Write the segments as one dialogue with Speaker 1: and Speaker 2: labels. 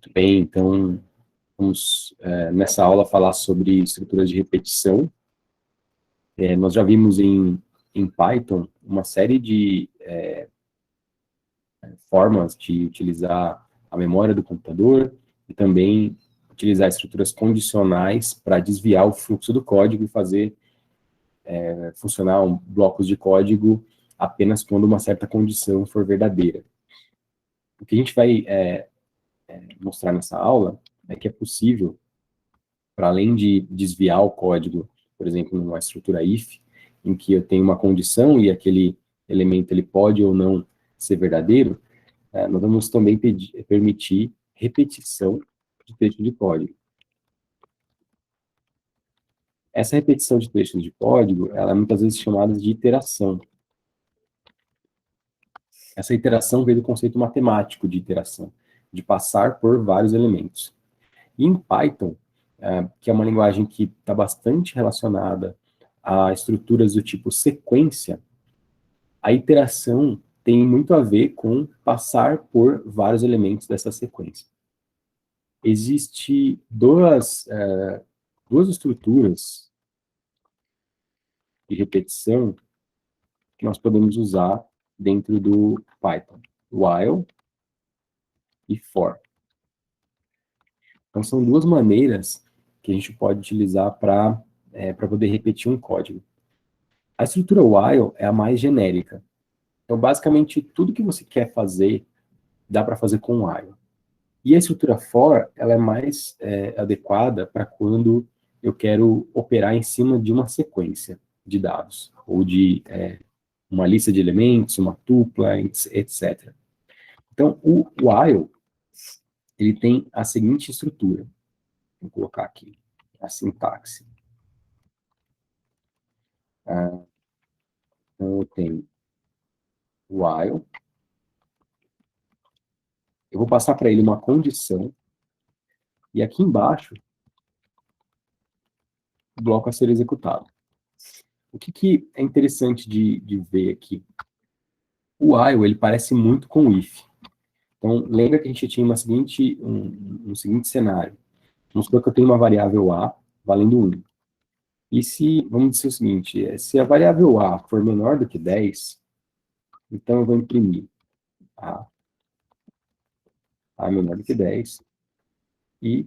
Speaker 1: Muito bem, então vamos nessa aula falar sobre estruturas de repetição. Nós já vimos em Python uma série de formas de utilizar a memória do computador e também utilizar estruturas condicionais para desviar o fluxo do código e fazer funcionar blocos de código apenas quando uma certa condição for verdadeira. O que a gente vai mostrar nessa aula é que é possível, para além de desviar o código, por exemplo, numa estrutura if, em que eu tenho uma condição e aquele elemento ele pode ou não ser verdadeiro, nós vamos também permitir repetição de trecho de código. Essa repetição de trechos de código, ela é muitas vezes chamada de iteração. Essa iteração vem do conceito matemático de iteração, de passar por vários elementos. E em Python, que é uma linguagem que está bastante relacionada a estruturas do tipo sequência, a iteração tem muito a ver com passar por vários elementos dessa sequência. Existem duas estruturas de repetição que nós podemos usar dentro do Python: while e for. Então, são duas maneiras que a gente pode utilizar para poder repetir um código. A estrutura while é a mais genérica. Então, basicamente, tudo que você quer fazer, dá para fazer com while. E a estrutura for, ela é mais adequada para quando eu quero operar em cima de uma sequência de dados, ou de uma lista de elementos, uma tupla, etc. Então, o while, ele tem a seguinte estrutura. Vou colocar aqui a sintaxe. Então, eu tenho while. Eu vou passar para ele uma condição. E aqui embaixo, o bloco a ser executado. O que é interessante de ver aqui? O while, ele parece muito com o if. Então, lembra que a gente tinha um seguinte cenário. Vamos supor que eu tenho uma variável a valendo 1. E se, vamos dizer o seguinte, se a variável a for menor do que 10, então eu vou imprimir a menor do que 10, e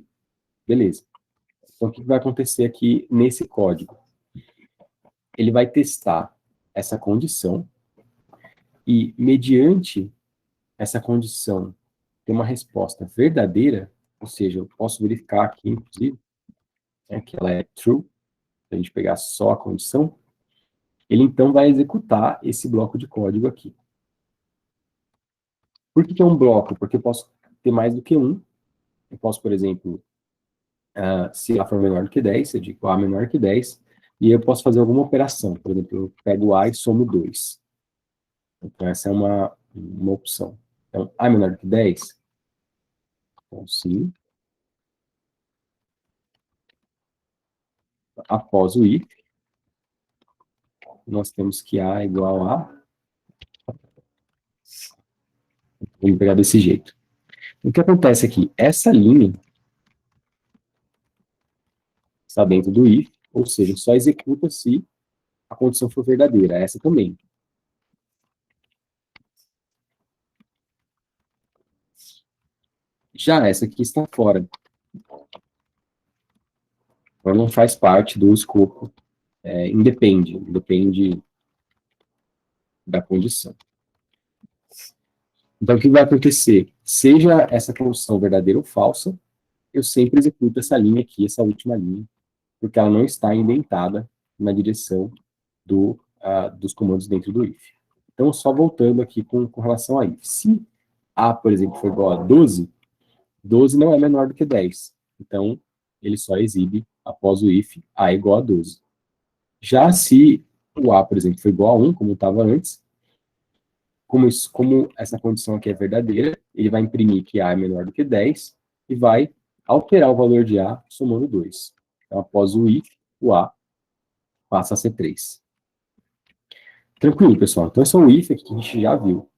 Speaker 1: beleza. Então, o que vai acontecer aqui nesse código? Ele vai testar essa condição, e mediante essa condição ter uma resposta verdadeira, ou seja, eu posso verificar aqui, inclusive, que ela é true, se a gente pegar só a condição, ele então vai executar esse bloco de código aqui. Por que é um bloco? Porque eu posso ter mais do que um. Eu posso, por exemplo, se A for menor do que 10, eu digo A menor que 10, e eu posso fazer alguma operação. Por exemplo, eu pego A e somo 2. Então, essa é uma opção. Então, A menor do que 10, então, sim. Após o if, nós temos que A é igual a... Vamos pegar desse jeito. O que acontece aqui? Essa linha está dentro do if, ou seja, só executa se a condição for verdadeira. Essa também. Já essa aqui está fora. Ela não faz parte do escopo. Independe da condição. Então, o que vai acontecer? Seja essa condição verdadeira ou falsa, eu sempre executo essa linha aqui, essa última linha, porque ela não está indentada na direção dos comandos dentro do if. Então, só voltando aqui com relação a if. Se A, por exemplo, for igual a 12, 12 não é menor do que 10. Então, ele só exibe, após o if, A é igual a 12. Já se o A, por exemplo, for igual a 1, como estava antes, como essa condição aqui é verdadeira, ele vai imprimir que A é menor do que 10 e vai alterar o valor de A somando 2. Então, após o if, o A passa a ser 3. Tranquilo, pessoal? Então, esse é o if aqui que a gente já viu.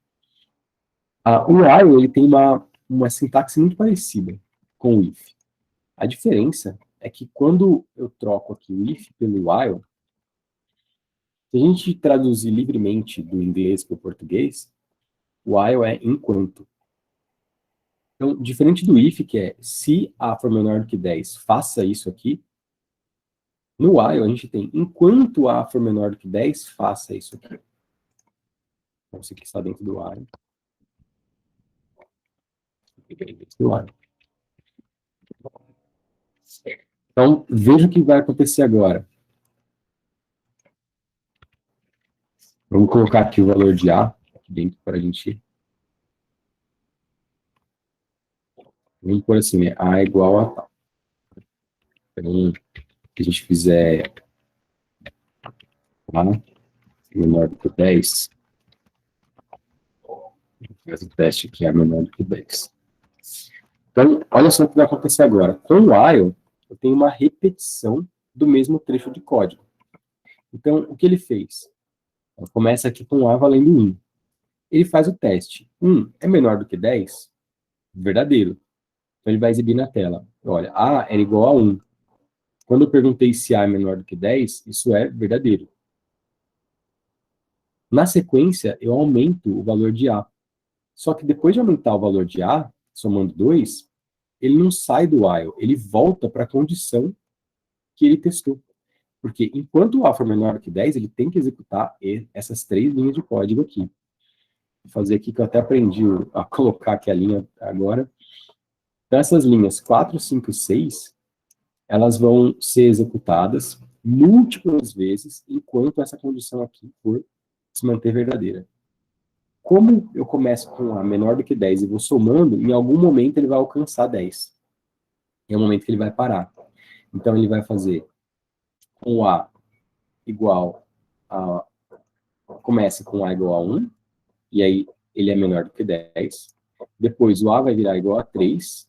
Speaker 1: O while, ele tem uma sintaxe muito parecida. com o if. A diferença é que quando eu troco aqui o if pelo while, se a gente traduzir livremente do inglês para o português, o while é enquanto. Então, diferente do if, que é se A for menor do que 10, faça isso aqui, no while a gente tem enquanto A for menor do que 10, faça isso aqui. Então, isso aqui está dentro do while. Então, veja o que vai acontecer agora. Vamos colocar aqui o valor de A, aqui dentro, para a gente... Vamos pôr assim, né? A igual a tal. Então, se a gente fizer A menor do que 10, faz o teste aqui, A menor do que 10. Então, olha só o que vai acontecer agora. Com o while, eu tenho uma repetição do mesmo trecho de código. Então, o que ele fez? Começa aqui com A valendo 1. Ele faz o teste. 1 é menor do que 10? Verdadeiro. Então, ele vai exibir na tela. Olha, A era igual a 1. Quando eu perguntei se A é menor do que 10, isso é verdadeiro. Na sequência, eu aumento o valor de A. Só que depois de aumentar o valor de A, somando 2, ele não sai do while, ele volta para a condição que ele testou. Porque enquanto o A for menor do que 10, ele tem que executar essas 3 linhas de código aqui. Vou fazer aqui que eu até aprendi a colocar aqui a linha agora. Então, essas linhas 4, 5 e 6, elas vão ser executadas múltiplas vezes enquanto essa condição aqui for se manter verdadeira. Como eu começo com A menor do que 10 e vou somando, em algum momento ele vai alcançar 10. É o momento que ele vai parar. Então, ele vai fazer com A igual a... Começa com A igual a 1, e aí ele é menor do que 10. Depois, o A vai virar igual a 3,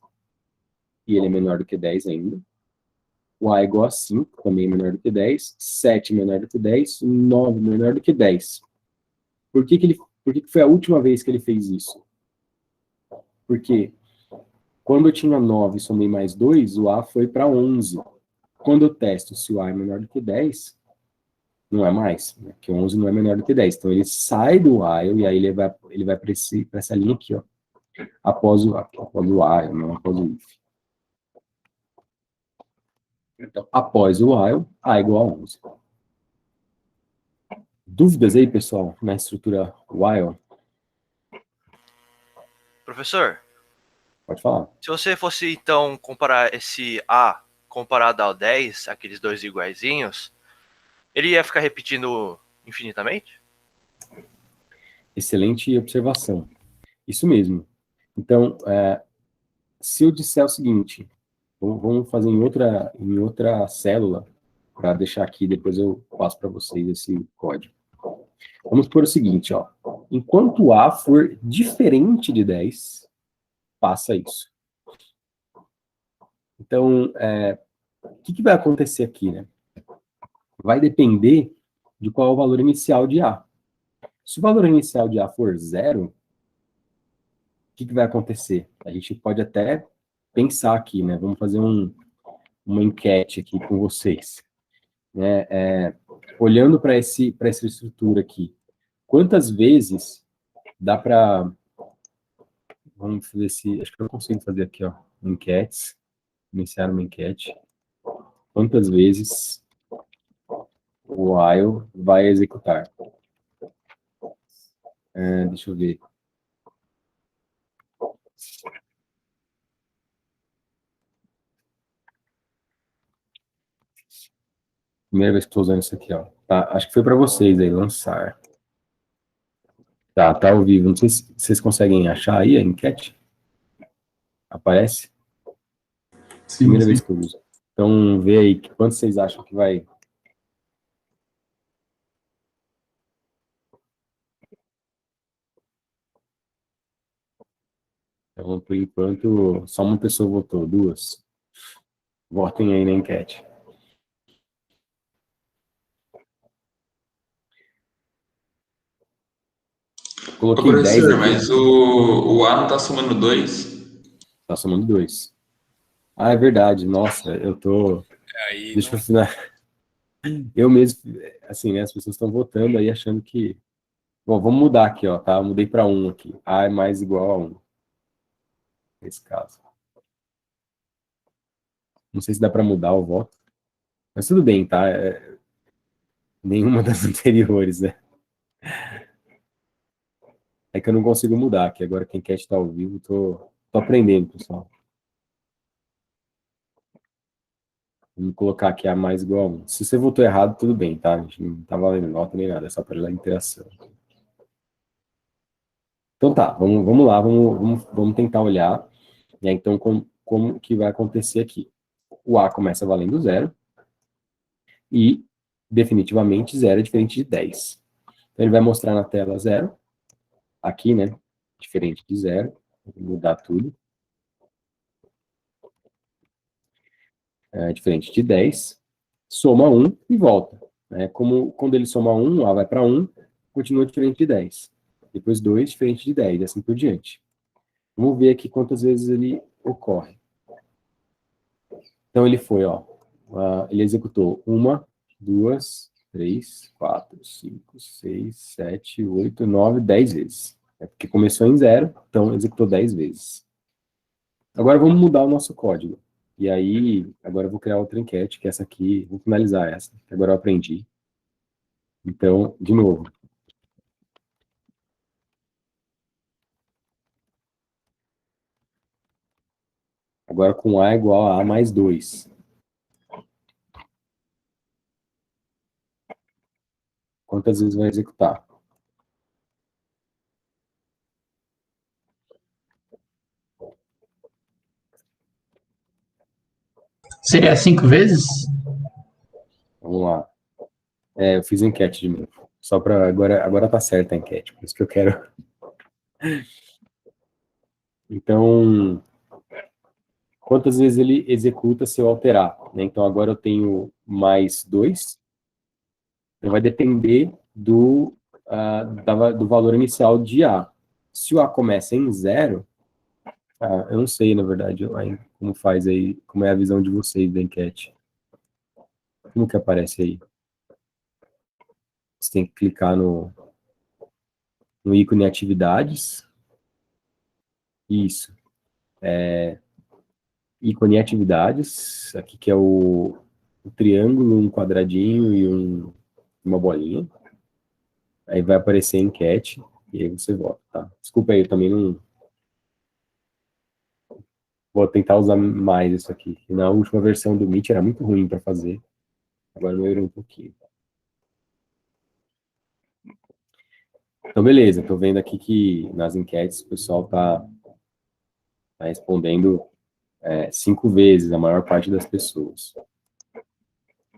Speaker 1: e ele é menor do que 10 ainda. O A é igual a 5, também é menor do que 10. 7 menor do que 10. 9 menor do que 10. Por que foi a última vez que ele fez isso? Porque quando eu tinha 9 e somei mais 2, o A foi para 11. Quando eu testo se o A é menor do que 10, não é mais, né? Porque 11 não é menor do que 10. Então, ele sai do while e aí ele vai para essa linha aqui, ó, após o while, não após o if. Então, após o while, A igual a 11. Dúvidas aí, pessoal, na estrutura while?
Speaker 2: Professor,
Speaker 1: Pode falar.
Speaker 2: se você fosse, então, comparar esse A comparado ao 10, aqueles dois iguaizinhos, ele ia ficar repetindo infinitamente?
Speaker 1: Excelente observação. Isso mesmo. Então, se eu disser o seguinte, vamos fazer em outra célula, para deixar aqui, depois eu passo para vocês esse código. Vamos por o seguinte, ó. Enquanto A for diferente de 10, passa isso. Então, o que vai acontecer aqui, né? Vai depender de qual é o valor inicial de A. Se o valor inicial de A for 0, o que vai acontecer? A gente pode até pensar aqui, né? Vamos fazer uma enquete aqui com vocês. Né? Olhando para essa estrutura aqui, quantas vezes dá para... Vamos fazer acho que eu consigo fazer aqui, ó, enquetes, iniciar uma enquete. Quantas vezes o while vai executar? Deixa eu ver. Primeira vez que estou usando isso aqui, ó. Tá, acho que foi para vocês aí, lançar. Tá ao vivo. Não sei se vocês conseguem achar aí a enquete. Aparece?
Speaker 3: Sim,
Speaker 1: Primeira
Speaker 3: sim.
Speaker 1: vez que eu uso. Então, vê aí, quanto vocês acham que vai... Então, por enquanto, só uma pessoa votou, 2. Votem aí na enquete. Coloquei 10
Speaker 3: Professor,
Speaker 1: aqui.
Speaker 3: mas o A não está somando 2?
Speaker 1: Tá somando 2. Ah, é verdade. Nossa, eu tô...
Speaker 4: Aí
Speaker 1: Deixa eu
Speaker 4: não...
Speaker 1: assinar. Eu mesmo, assim, né? As pessoas estão votando aí achando que... Bom, vamos mudar aqui, ó, tá? Eu mudei para 1 aqui. A é mais igual a 1, nesse caso. Não sei se dá para mudar o voto. Mas tudo bem, tá? Nenhuma das anteriores, né? É que eu não consigo mudar aqui. Agora quem quer estar ao vivo, tô aprendendo, pessoal. Vamos colocar aqui A mais igual a 1. Se você votou errado, tudo bem, tá? A gente não tá valendo nota nem nada, é só para a interação. Então tá, vamos lá, vamos tentar olhar, né? Então, como que vai acontecer aqui? O A começa valendo 0, e definitivamente 0 é diferente de 10. Então, ele vai mostrar na tela 0, aqui, né? Diferente de 0, vou mudar tudo. Diferente de 10, soma 1 e volta. Né? Como quando ele soma 1, A vai para 1, continua diferente de 10. Depois 2, diferente de 10, e assim por diante. Vamos ver aqui quantas vezes ele ocorre. Então ele foi, ó, ele executou 1, 2, 3, 4, 5, 6, 7, 8, 9, 10 vezes. É porque começou em 0, então executou 10 vezes. Agora vamos mudar o nosso código. E aí, agora eu vou criar outra enquete, que é essa aqui, vou finalizar essa, que agora eu aprendi. Então, de novo. Agora com A igual a A mais 2. Quantas vezes vai executar?
Speaker 3: Seria 5 vezes?
Speaker 1: Vamos lá. Eu fiz a enquete de novo. Só para agora tá certa a enquete, por isso que eu quero. Então, quantas vezes ele executa se eu alterar? Né? Então, agora eu tenho mais 2. Então, vai depender do valor inicial de A. Se o A começa em 0, eu não sei, na verdade, como faz aí, como é a visão de vocês da enquete. Como que aparece aí? Você tem que clicar no ícone atividades. Isso. Ícone atividades, aqui que é o triângulo, um quadradinho e uma bolinha. Aí vai aparecer a enquete, e aí você vota, tá? Desculpa aí, eu também não... Vou tentar usar mais isso aqui. Na última versão do Meet era muito ruim para fazer. Agora melhorou um pouquinho. Então, beleza. Estou vendo aqui que nas enquetes o pessoal tá respondendo 5 vezes, a maior parte das pessoas.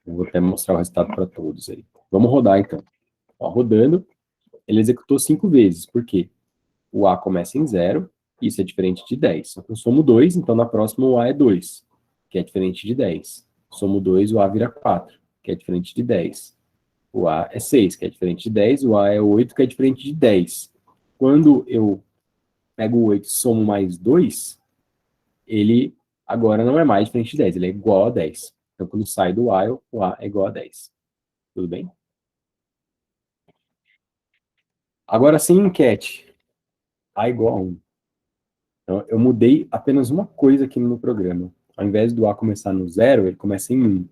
Speaker 1: Eu vou até mostrar o resultado para todos aí. Vamos rodar, então. Ó, rodando, ele executou 5 vezes. Por quê? O A começa em 0, isso é diferente de 10. Eu somo 2, então na próxima o A é 2, que é diferente de 10. Somo 2, o A vira 4, que é diferente de 10. O A é 6, que é diferente de 10. O A é 8, que é diferente de 10. Quando eu pego o 8 e somo mais 2, ele agora não é mais diferente de 10, ele é igual a 10. Então, quando sai do while, o A é igual a 10. Tudo bem? Agora, sem enquete, A igual a 1. Então, eu mudei apenas uma coisa aqui no programa. Ao invés do A começar no 0, ele começa em 1.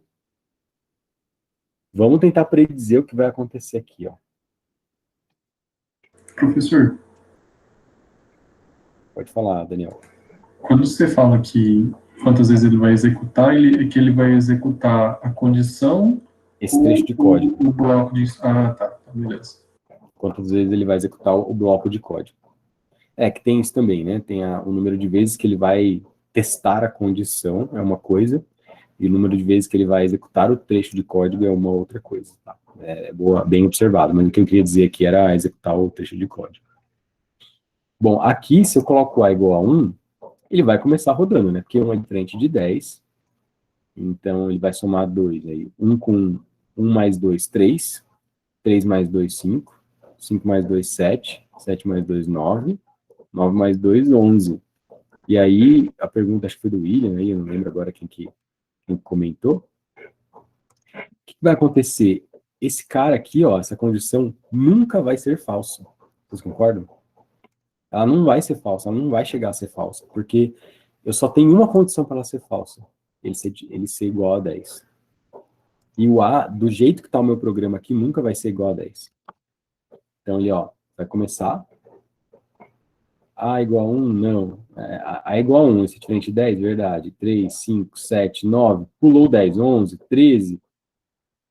Speaker 1: Vamos tentar predizer o que vai acontecer aqui, ó.
Speaker 3: Professor,
Speaker 1: Pode falar, Daniel.
Speaker 3: quando você fala que quantas vezes ele vai executar, que ele vai executar a condição...
Speaker 1: Esse trecho de código.
Speaker 3: O bloco de... Ah, tá. Beleza.
Speaker 1: Quantas vezes ele vai executar o bloco de código. Que tem isso também, né? Tem o número de vezes que ele vai testar a condição, é uma coisa, e o número de vezes que ele vai executar o trecho de código é uma outra coisa. Tá? Boa, bem observado, mas o que eu queria dizer aqui era executar o trecho de código. Bom, aqui, se eu coloco A igual a 1, ele vai começar rodando, né? Porque 1 é diferente de 10, então ele vai somar 2. Aí 1 com 1 mais 2, 3. 3 mais 2, 5. 5 mais 2, 7. 7 mais 2, 9. 9 mais 2, 11. E aí, a pergunta, acho que foi do William, aí, eu não lembro agora quem comentou. O que vai acontecer? Esse cara aqui, ó, essa condição nunca vai ser falsa. Vocês concordam? Ela não vai ser falsa, ela não vai chegar a ser falsa, porque eu só tenho uma condição para ela ser falsa, ele ser igual a 10. E o A, do jeito que está o meu programa aqui, nunca vai ser igual a 10. Então, ele, ó, vai começar. A igual a 1, não. A igual a 1, esse é diferente de 10, verdade. 3, 5, 7, 9, pulou 10, 11, 13.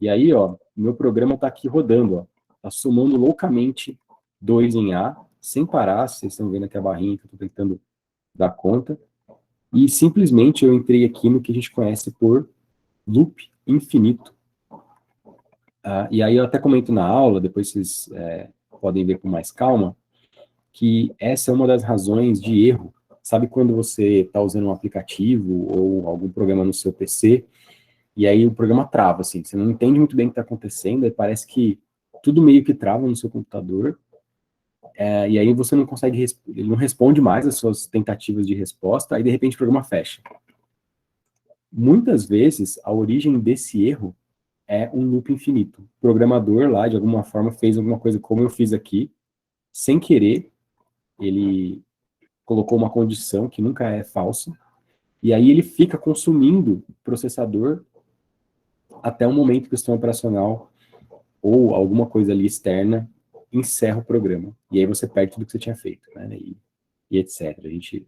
Speaker 1: E aí, ó, meu programa está aqui rodando, ó. Está somando loucamente 2 em A, sem parar. Vocês estão vendo aqui a barrinha que eu estou tentando dar conta. E simplesmente eu entrei aqui no que a gente conhece por loop infinito. E aí eu até comento na aula, depois vocês podem ver com mais calma, que essa é uma das razões de erro. Sabe quando você está usando um aplicativo ou algum programa no seu PC, e aí o programa trava, assim, você não entende muito bem o que está acontecendo, e parece que tudo meio que trava no seu computador, e aí você não consegue, ele não responde mais as suas tentativas de resposta, aí de repente o programa fecha. Muitas vezes, a origem desse erro é um loop infinito. O programador lá, de alguma forma, fez alguma coisa como eu fiz aqui, sem querer, ele colocou uma condição que nunca é falsa, e aí ele fica consumindo o processador até o momento que o sistema operacional ou alguma coisa ali externa encerra o programa. E aí você perde tudo que você tinha feito, né? E etc.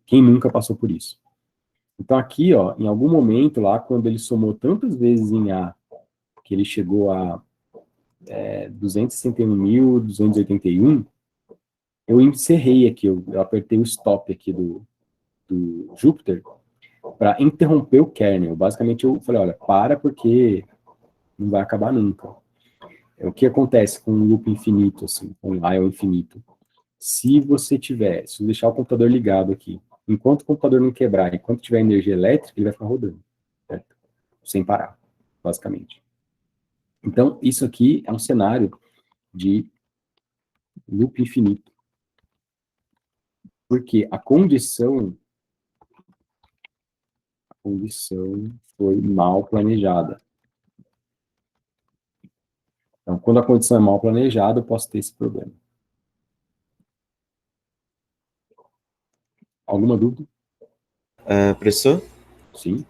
Speaker 1: Quem nunca passou por isso? Então aqui, ó, em algum momento lá, quando ele somou tantas vezes em A, que ele chegou a 261.281, eu encerrei aqui, eu apertei o stop aqui do Jupyter para interromper o kernel. Basicamente eu falei, olha, para porque não vai acabar nunca. O que acontece com um loop infinito, assim, com um while infinito? Se você deixar o computador ligado aqui, enquanto o computador não quebrar, enquanto tiver energia elétrica, ele vai ficar rodando, certo? Sem parar, basicamente. Então, isso aqui é um cenário de loop infinito. Porque a condição foi mal planejada. Então, quando a condição é mal planejada, eu posso ter esse problema. Alguma dúvida?
Speaker 4: Professor?
Speaker 1: Sim.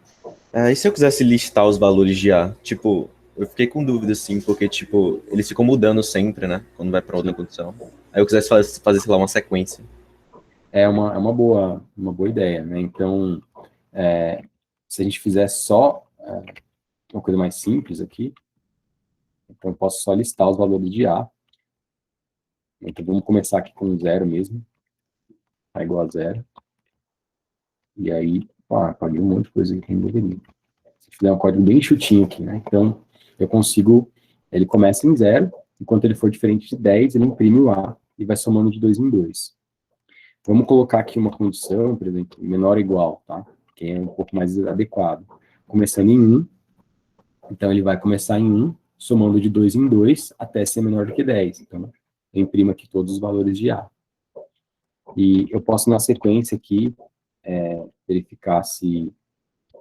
Speaker 4: E se eu quisesse listar os valores de A? Tipo, eu fiquei com dúvida, assim, porque, tipo, eles ficam mudando sempre, né? Quando vai para outra condição. Aí eu quisesse fazer, sei lá, uma sequência.
Speaker 1: É uma boa ideia, né? Então, se a gente fizer só uma coisa mais simples aqui, então eu posso só listar os valores de A. Então, vamos começar aqui com 0 mesmo. A igual a 0. E aí, apaguei um monte de coisa que não deveria. Se fizer um código bem chutinho aqui, né? Então, eu consigo, ele começa em 0, enquanto ele for diferente de 10, ele imprime o A e vai somando de 2 em 2. Vamos colocar aqui uma condição, por exemplo, menor ou igual, tá? Que é um pouco mais adequado. Começando em 1, então ele vai começar em 1, somando de 2 em 2, até ser menor do que 10. Então, eu imprimo aqui todos os valores de A. E eu posso, na sequência aqui, verificar se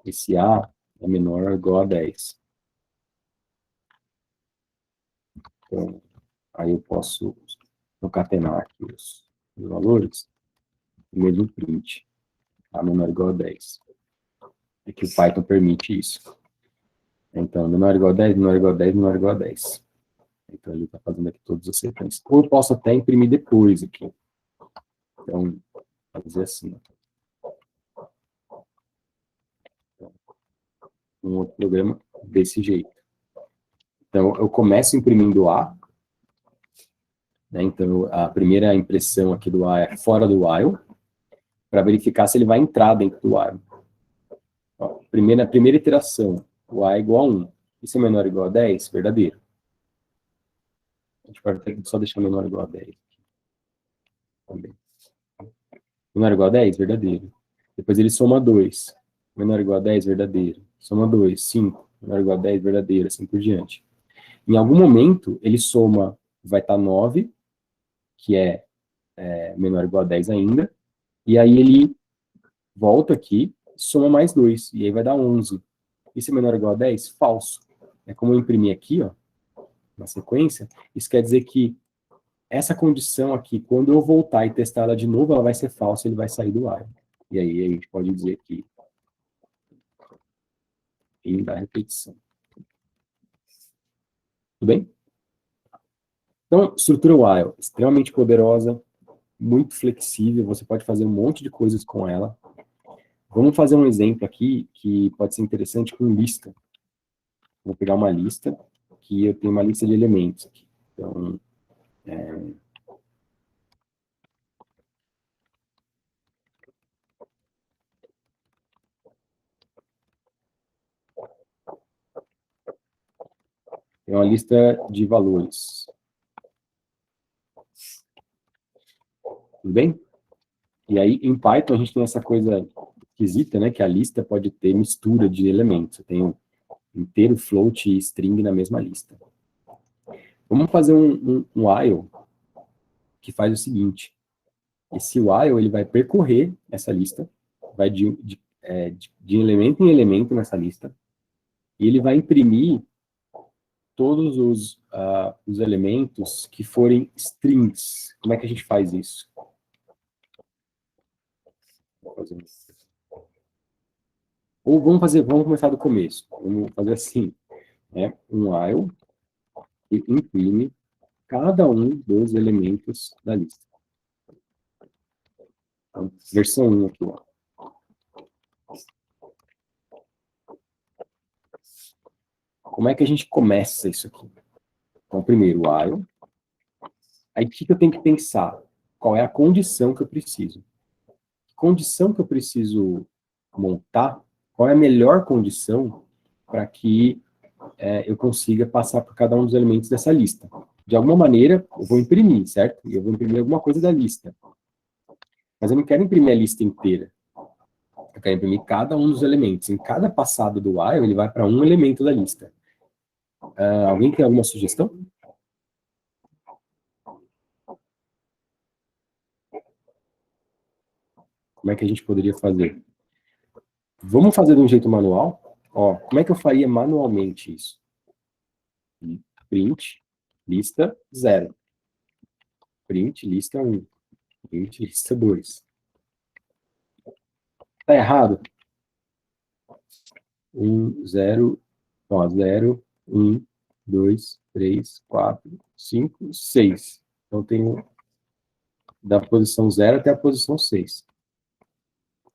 Speaker 1: esse A é menor ou igual a 10. Então, aí eu posso concatenar aqui os valores, no mesmo print, A menor ou igual a 10. É que o Python permite isso. Então, menor ou igual a 10, menor ou igual a 10, menor ou igual a 10. Então, ele está fazendo aqui todas as sequências. Ou eu posso até imprimir depois aqui. Então, fazer assim. Então, um outro programa desse jeito. Então, eu começo imprimindo A. Né? Então, a primeira impressão aqui do A é fora do while, para verificar se ele vai entrar dentro do while. Ó, primeira iteração, o A é igual a 1. Isso é menor ou igual a 10? Verdadeiro. A gente pode até só deixar menor ou igual a 10. Também. Menor ou igual a 10? Verdadeiro. Depois ele soma 2. Menor ou igual a 10? Verdadeiro. Soma 2, 5. Menor ou igual a 10? Verdadeiro. Assim por diante. Em algum momento, ele soma, vai estar 9, que é menor ou igual a 10 ainda. E aí ele volta aqui, soma mais 2, e aí vai dar 11. Isso é menor ou igual a 10? Falso. É como eu imprimir aqui, ó, na sequência, isso quer dizer que essa condição aqui, quando eu voltar e testar ela de novo, ela vai ser falsa, ele vai sair do while. E aí a gente pode dizer que fim da repetição. Tudo bem? Então, estrutura while, extremamente poderosa, muito flexível, você pode fazer um monte de coisas com ela. Vamos fazer um exemplo aqui que pode ser interessante com lista. Vou pegar uma lista, que eu tenho uma lista de elementos aqui. Então, é uma lista de valores. Tudo bem? E aí, em Python, a gente tem essa coisa esquisita, né? Que a lista pode ter mistura de elementos. Eu tenho inteiro, float e string na mesma lista. Vamos fazer um while que faz o seguinte. Esse while, ele vai percorrer essa lista, vai de elemento em elemento nessa lista, e ele vai imprimir todos os elementos que forem strings. Como é que a gente faz isso? Ou vamos começar do começo. Vamos fazer assim, né? Um while que imprime cada um dos elementos da lista. Então, versão 1 aqui, ó. Como é que a gente começa isso aqui? Então, primeiro, while. Aí, o que eu tenho que pensar? Qual é a condição que eu preciso? Que condição que eu preciso montar? Qual é a melhor condição para que eu consiga passar por cada um dos elementos dessa lista? De alguma maneira, eu vou imprimir, certo? E eu vou imprimir alguma coisa da lista. Mas eu não quero imprimir a lista inteira. Eu quero imprimir cada um dos elementos. Em cada passado do while, ele vai para um elemento da lista. Alguém tem alguma sugestão? Como é que a gente poderia fazer? Vamos fazer de um jeito manual? Ó, como é que eu faria manualmente isso? Print, lista 0. Print, lista 1. Print, lista 2. Tá errado? 1, 0, ó, 0, 1, 2, 3, 4, 5, 6. Então, tenho da posição 0 até a posição 6.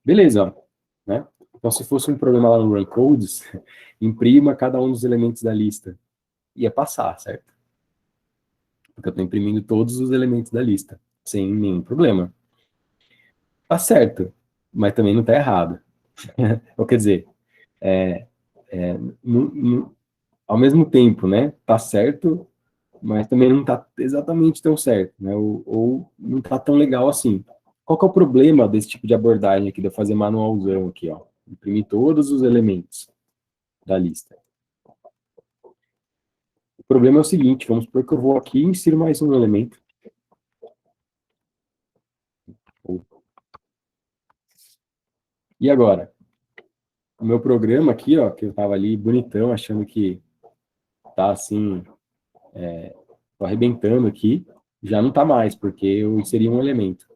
Speaker 1: Beleza, ó, né? Então, se fosse um problema lá no Run Codes, imprima cada um dos elementos da lista. Ia passar, certo? Porque eu estou imprimindo todos os elementos da lista, sem nenhum problema. Tá certo, mas também não está errado. Ou quer dizer, ao mesmo tempo, né? Tá certo, mas também não tá exatamente tão certo, né? Ou não tá tão legal assim. Qual que é o problema desse tipo de abordagem aqui, de eu fazer manualzão aqui, ó? Imprimir todos os elementos da lista. O problema é o seguinte, vamos supor que eu vou aqui e insiro mais um elemento. E agora? O meu programa aqui, ó, que eu tava ali bonitão, achando que tá assim, tô arrebentando aqui, já não tá mais, porque eu inseri um elemento.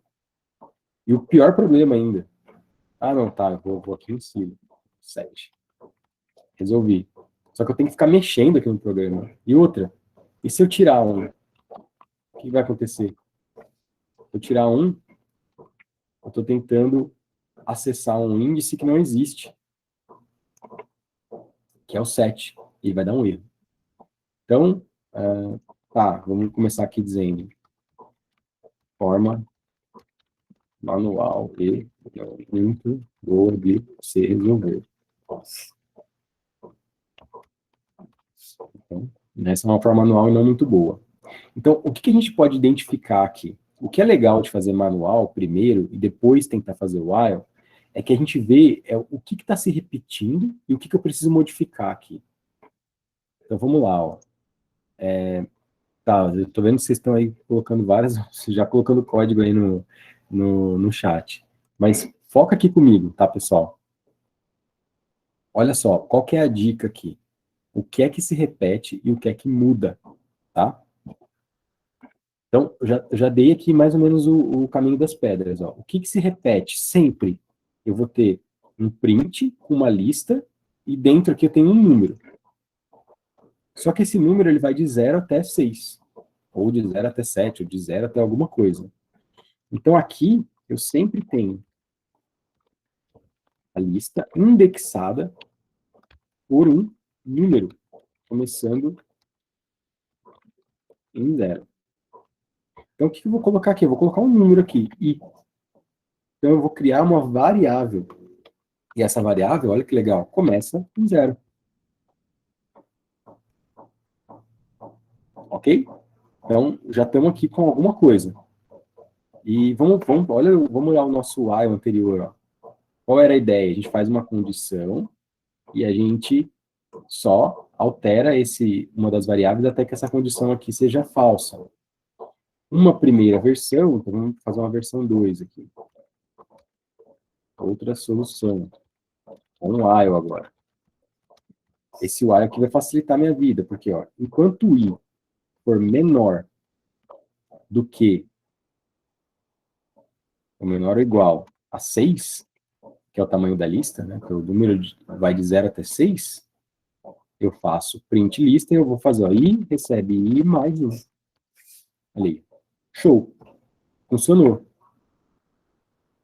Speaker 1: E o pior problema ainda. Ah, não, tá, eu vou aqui em cima. 7. Resolvi. Só que eu tenho que ficar mexendo aqui no programa. E outra, e se eu tirar um? O que vai acontecer? Se eu tirar um, eu estou tentando acessar um índice que não existe, que é o 7. E vai dar um erro. Então, tá, vamos começar aqui dizendo forma manual e muito boa de se resolver. Então, essa é uma forma manual e não muito boa. Então, o que a gente pode identificar aqui? O que é legal de fazer manual primeiro e depois tentar fazer o while é que a gente vê o que está se repetindo e o que eu preciso modificar aqui. Então, vamos lá, ó. Tá, eu tô vendo que vocês estão aí colocando já colocando código aí no chat. Mas foca aqui comigo, tá, pessoal? Olha só, qual que é a dica aqui? O que é que se repete e o que é que muda, tá? Então, eu já dei aqui mais ou menos o caminho das pedras, ó. O que que se repete sempre? Eu vou ter um print com uma lista e dentro aqui eu tenho um número. Só que esse número ele vai de 0 até 6, ou de 0 até 7, ou de 0 até alguma coisa. Então aqui eu sempre tenho a lista indexada por um número, começando em 0. Então o que eu vou colocar aqui? Eu vou colocar um número aqui, i. Então eu vou criar uma variável. E essa variável, olha que legal, começa em 0. Ok? Então, já estamos aqui com alguma coisa. E vamos olhar o nosso while anterior. Ó. Qual era a ideia? A gente faz uma condição e a gente só altera uma das variáveis até que essa condição aqui seja falsa. Uma primeira versão, então vamos fazer uma versão 2 aqui. Outra solução. Um while agora. Esse while aqui vai facilitar a minha vida, porque ó, enquanto o i for menor do que ou menor ou igual a 6, que é o tamanho da lista, né? Então, o número vai de 0 até 6, eu faço print lista e eu vou fazer, ó, i recebe i mais 1. Ali. Show. Funcionou.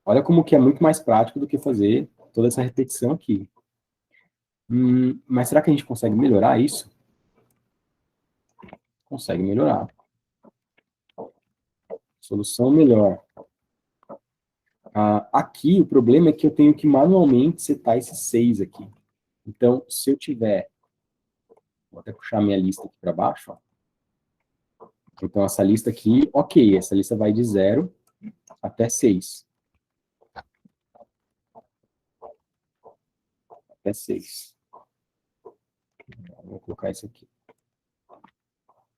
Speaker 1: Olha como que é muito mais prático do que fazer toda essa repetição aqui. Mas será que a gente consegue melhorar isso? Consegue melhorar. Solução melhor. Aqui, o problema é que eu tenho que manualmente setar esse 6 aqui. Então, se eu tiver... Vou até puxar minha lista aqui para baixo. Ó. Então, essa lista aqui, ok, essa lista vai de 0 até 6. Até 6. Vou colocar isso aqui. A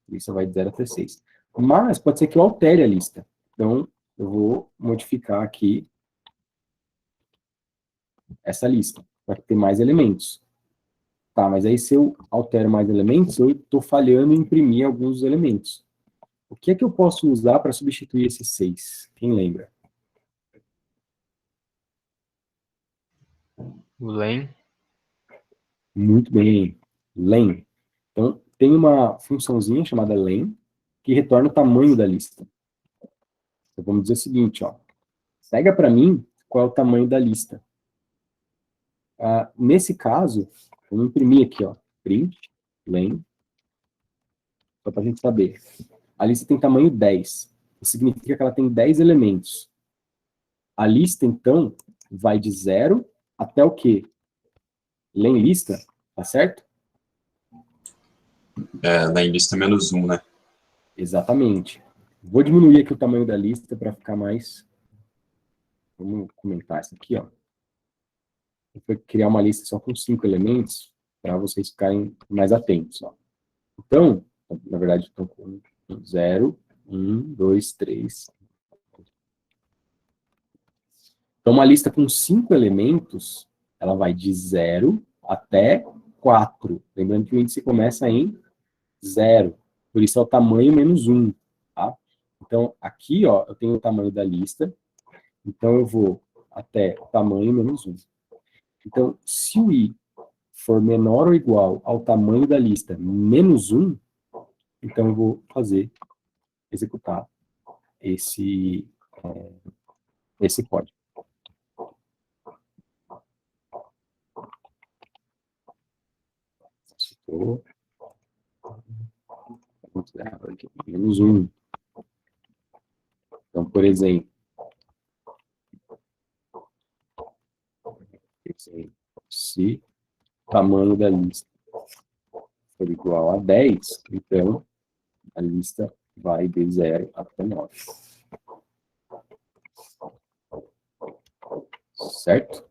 Speaker 1: lista vai de 0 até 6. Mas pode ser que eu altere a lista. Então, eu vou modificar aqui essa lista, para ter mais elementos. Tá, mas aí se eu altero mais elementos, eu estou falhando em imprimir alguns elementos. O que é que eu posso usar para substituir esse 6? Quem lembra?
Speaker 5: O len.
Speaker 1: Muito bem. Len. Então, tem uma funçãozinha chamada len, que retorna o tamanho da lista. Então, vamos dizer o seguinte, ó. Pega para mim qual é o tamanho da lista. Nesse caso, vamos imprimir aqui, ó. Print, len. Só para a gente saber. A lista tem tamanho 10. Isso significa que ela tem 10 elementos. A lista, então, vai de 0 até o quê? Len lista, tá certo?
Speaker 6: Len lista menos 1, né?
Speaker 1: Exatamente. Vou diminuir aqui o tamanho da lista para ficar mais... Vamos comentar isso aqui, ó. Eu vou criar uma lista só com 5 elementos para vocês ficarem mais atentos, ó. Então, na verdade, estou com 0, 1, 2, 3. Então, uma lista com 5 elementos, ela vai de 0 até 4. Lembrando que o índice começa em 0. Por isso é o tamanho menos 1. Tá? Então, aqui, ó, eu tenho o tamanho da lista. Então, eu vou até o tamanho menos 1. Então, se o i for menor ou igual ao tamanho da lista menos 1, então eu vou executar esse código. Menos 1. Então, por exemplo, se o tamanho da lista for igual a 10, então a lista vai de 0 até 9. Certo?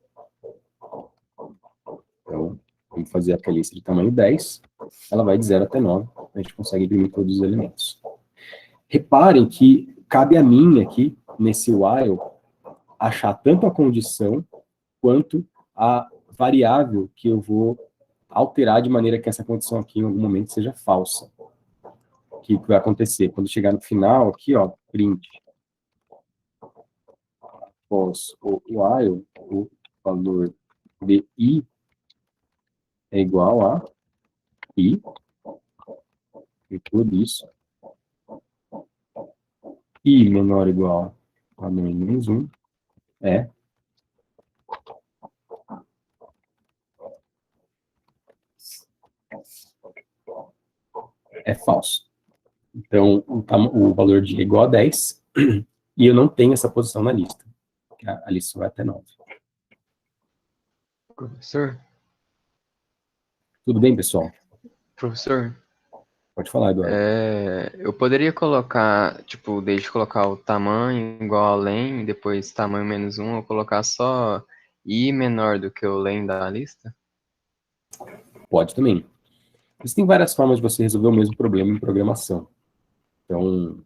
Speaker 1: Então, vamos fazer aquela lista de tamanho 10. Ela vai de 0 até 9. A gente consegue imprimir todos os elementos. Reparem que cabe a mim aqui, nesse while, achar tanto a condição quanto a variável que eu vou alterar de maneira que essa condição aqui em algum momento seja falsa. O que vai acontecer? Quando chegar no final, aqui, ó, print, após o while, o valor de i é igual a i, e tudo isso, i menor ou igual a menos 1 é falso. Então, o valor de i é igual a 10, e eu não tenho essa posição na lista. A lista vai até 9.
Speaker 5: Professor,
Speaker 1: Tudo bem, pessoal?
Speaker 5: professor,
Speaker 1: Pode falar, Eduardo.
Speaker 5: eu poderia colocar, tipo, desde colocar o tamanho igual a len, depois tamanho menos 1, eu colocar só i menor do que o len da lista?
Speaker 1: Pode também. Existem várias formas de você resolver o mesmo problema em programação. Então,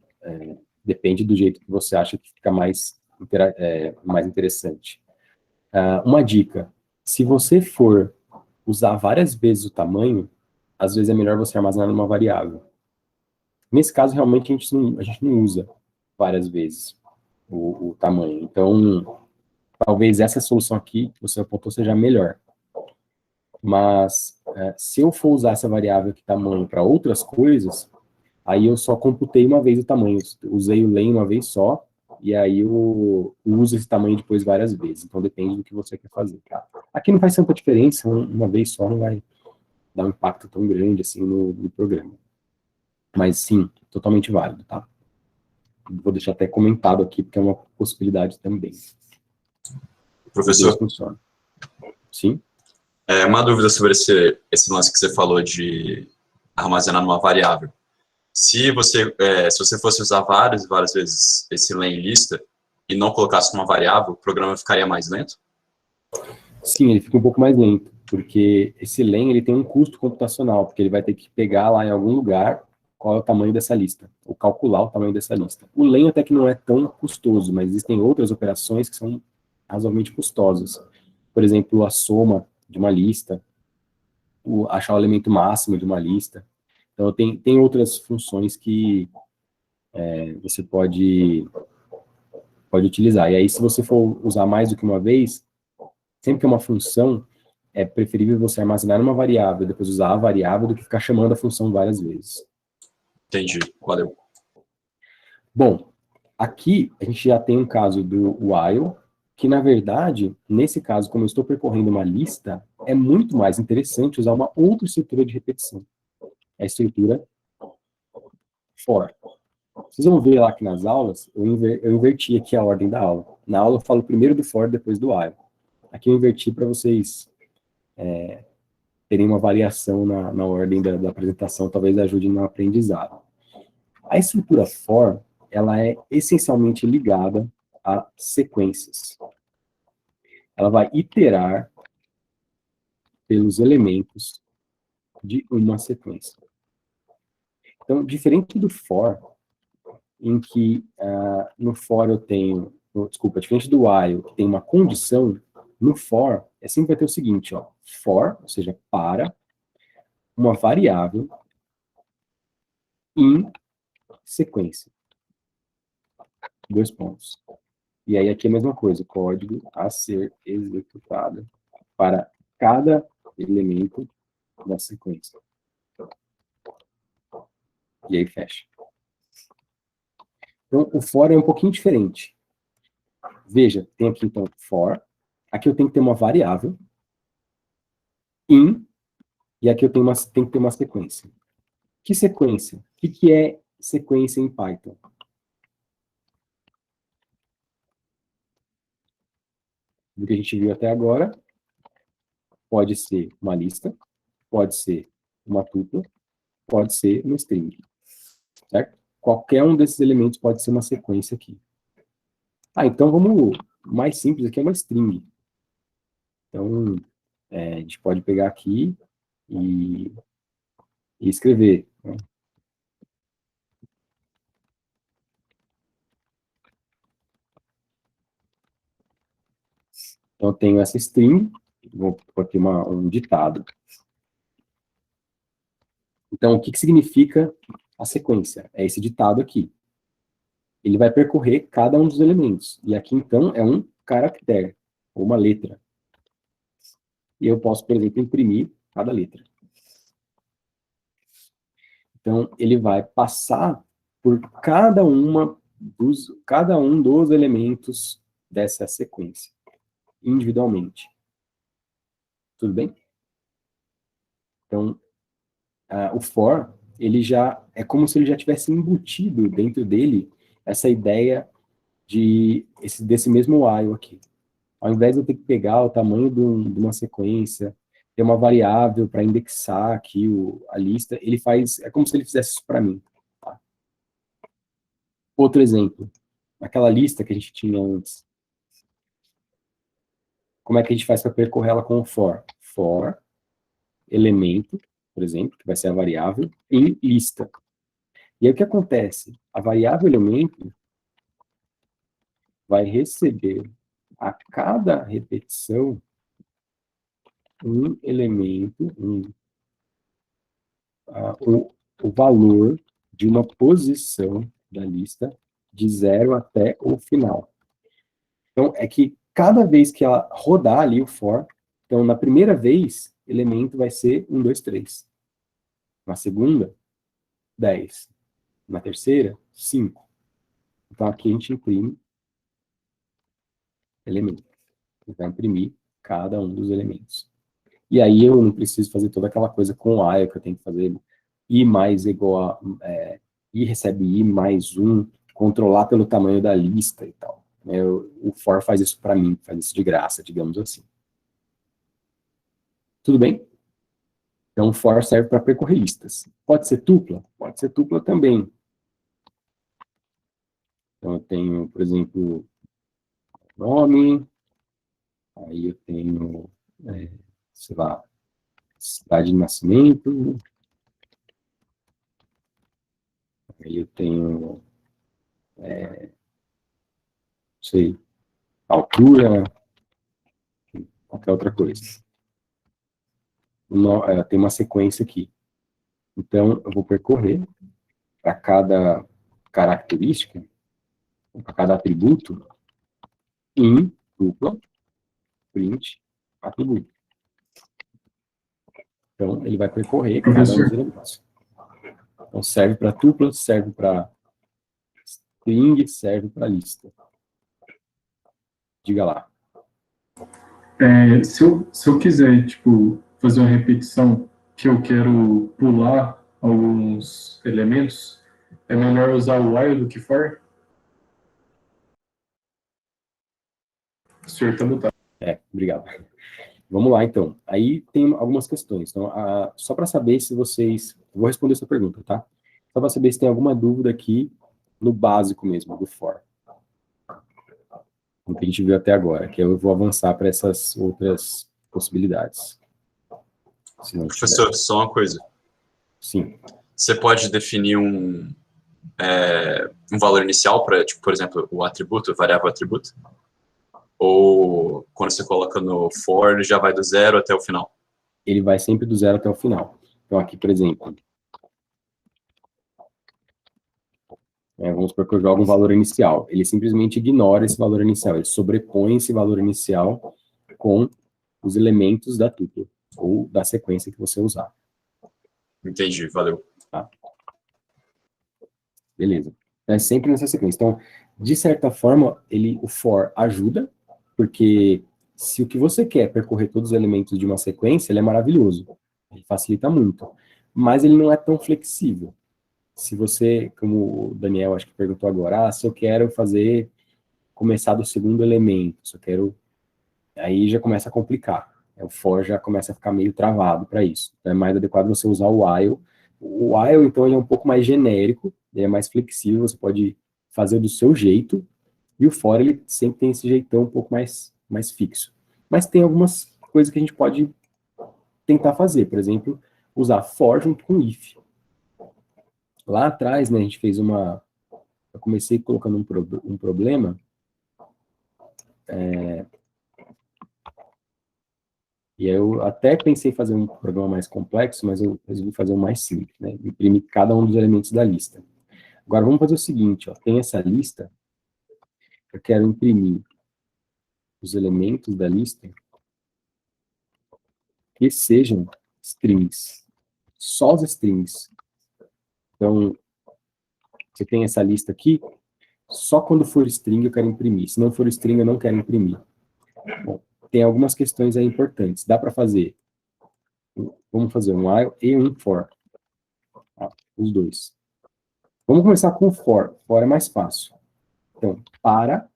Speaker 1: depende do jeito que você acha que fica mais interessante. Uma dica: se você for usar várias vezes o tamanho, às vezes é melhor você armazenar numa variável. Nesse caso, realmente, a gente não usa várias vezes o tamanho. Então, talvez essa solução aqui que você apontou seja a melhor. Mas, se eu for usar essa variável aqui, tamanho, para outras coisas, aí eu só computei uma vez o tamanho. Usei o len uma vez só, e aí eu uso esse tamanho depois várias vezes. Então, depende do que você quer fazer, tá? Aqui não faz tanta diferença, uma vez só não vai dar um impacto tão grande assim no programa. Mas, sim, totalmente válido, tá? Vou deixar até comentado aqui, porque é uma possibilidade também.
Speaker 6: Professor,
Speaker 1: Funciona. Sim?
Speaker 6: uma dúvida sobre esse lance que você falou de armazenar numa variável. Se você fosse usar várias e várias vezes esse len lista e não colocasse uma variável, o programa ficaria mais lento?
Speaker 1: Sim, ele fica um pouco mais lento, porque esse len ele tem um custo computacional, porque ele vai ter que pegar lá em algum lugar qual é o tamanho dessa lista, ou calcular o tamanho dessa lista. O len até que não é tão custoso, mas existem outras operações que são razoavelmente custosas. Por exemplo, a soma de uma lista, achar o elemento máximo de uma lista. Então, tem outras funções que você pode utilizar. E aí, se você for usar mais do que uma vez, sempre que é uma função, é preferível você armazenar uma variável, depois usar a variável, do que ficar chamando a função várias vezes.
Speaker 6: Entendi, valeu.
Speaker 1: Bom, aqui a gente já tem um caso do while, que na verdade, nesse caso, como eu estou percorrendo uma lista, é muito mais interessante usar uma outra estrutura de repetição. É a estrutura for. Vocês vão ver lá que nas aulas, eu inverti aqui a ordem da aula. Na aula eu falo primeiro do for, depois do while. Aqui eu inverti para vocês terem uma variação na ordem da apresentação, talvez ajude no aprendizado. A estrutura for, ela é essencialmente ligada a sequências. Ela vai iterar pelos elementos de uma sequência. Então, diferente do for, em que no for eu tenho, diferente do while, que tem uma condição, no for, sempre vai ter o seguinte, ó, for, ou seja, para uma variável em sequência. 2 pontos. E aí aqui é a mesma coisa, código a ser executado para cada elemento da sequência. E aí fecha. Então, o for é um pouquinho diferente. Veja, tem aqui então for, aqui eu tenho que ter uma variável, in, e aqui eu tenho que ter uma sequência. Que sequência? O que é sequência em Python? Do que a gente viu até agora, pode ser uma lista, pode ser uma tupla, pode ser um string. Certo? Qualquer um desses elementos pode ser uma sequência aqui. Então vamos, mais simples aqui é uma string. Então, a gente pode pegar aqui e escrever, né? Então, eu tenho essa string, vou pôr aqui um ditado. Então, o que significa a sequência? É esse ditado aqui. Ele vai percorrer cada um dos elementos. E aqui, então, é um caractere, ou uma letra. E eu posso, por exemplo, imprimir cada letra. Então, ele vai passar por cada um dos elementos dessa sequência, individualmente. Tudo bem? Então, o for, ele já é como se ele já tivesse embutido dentro dele essa ideia desse mesmo while aqui. Ao invés de eu ter que pegar o tamanho de uma sequência, ter uma variável para indexar aqui a lista, ele faz, é como se ele fizesse isso para mim. Tá? Outro exemplo, aquela lista que a gente tinha antes. Como é que a gente faz para percorrer ela com o for? For, elemento, por exemplo, que vai ser a variável, em lista. E aí o que acontece? A variável elemento vai receber a cada repetição um elemento, o valor de uma posição da lista de 0 até o final. Então, é que cada vez que ela rodar ali o for, então, na primeira vez, elemento vai ser 1, 2, 3. Na segunda, 10. Na terceira, 5. Então, aqui a gente imprime elemento. Vai imprimir cada um dos elementos. E aí eu não preciso fazer toda aquela coisa com o I, que eu tenho que fazer I mais igual a I recebe I mais 1, controlar pelo tamanho da lista e tal. O for faz isso para mim, faz isso de graça, digamos assim. Tudo bem? Então, o for serve para percorrer listas. Pode ser tupla? Pode ser tupla também. Então, eu tenho, por exemplo, nome, aí eu tenho, sei lá, cidade de nascimento, aí eu tenho, não sei, altura, qualquer outra coisa. Tem uma sequência aqui. Então, eu vou percorrer para cada característica, para cada atributo, em dupla, print, atributo. Então, ele vai percorrer cada um dos elementos. Então, serve para tupla, serve para string, serve para lista. Diga lá.
Speaker 3: Se eu quiser, tipo, fazer uma repetição que eu quero pular alguns elementos, é melhor usar o while do que for? O senhor está mutado.
Speaker 1: Obrigado. Vamos lá, então. Aí tem algumas questões. Então, só para saber se vocês... Vou responder essa pergunta, tá? Só para saber se tem alguma dúvida aqui no básico mesmo, do for. O que a gente viu até agora, que eu vou avançar para essas outras possibilidades.
Speaker 6: Professor, só uma coisa.
Speaker 1: Sim.
Speaker 6: Você pode definir um valor inicial para, tipo, por exemplo, o atributo, o variável atributo? Ou quando você coloca no for, ele já vai do 0 até o final?
Speaker 1: Ele vai sempre do 0 até o final. Então, aqui, por exemplo, vamos supor que eu jogo um valor inicial. Ele simplesmente ignora esse valor inicial. Ele sobrepõe esse valor inicial com os elementos da tupla, ou da sequência que você usar.
Speaker 6: Entendi, valeu.
Speaker 1: Tá? Beleza. É sempre nessa sequência. Então, de certa forma, o for ajuda, porque se o que você quer é percorrer todos os elementos de uma sequência, ele é maravilhoso. Ele facilita muito. Mas ele não é tão flexível. Se você, como o Daniel acho que perguntou agora, se eu quero começar do segundo elemento, se eu quero, aí já começa a complicar. O for já começa a ficar meio travado para isso. Então é mais adequado você usar o while. O while, então, ele é um pouco mais genérico, ele é mais flexível, você pode fazer do seu jeito, e o for, ele sempre tem esse jeitão um pouco mais fixo. Mas tem algumas coisas que a gente pode tentar fazer, por exemplo, usar for junto com if. Lá atrás, né, a gente fez eu comecei colocando um problema, E aí eu até pensei em fazer um programa mais complexo, mas eu resolvi fazer um mais simples, né? Imprimir cada um dos elementos da lista. Agora vamos fazer o seguinte, ó, tem essa lista, eu quero imprimir os elementos da lista que sejam strings, só os strings. Então, você tem essa lista aqui, só quando for string eu quero imprimir, se não for string eu não quero imprimir. Bom, tem algumas questões aí importantes, dá para fazer, vamos fazer um while e um for, tá? Os dois. Vamos começar com o for é mais fácil. Então, para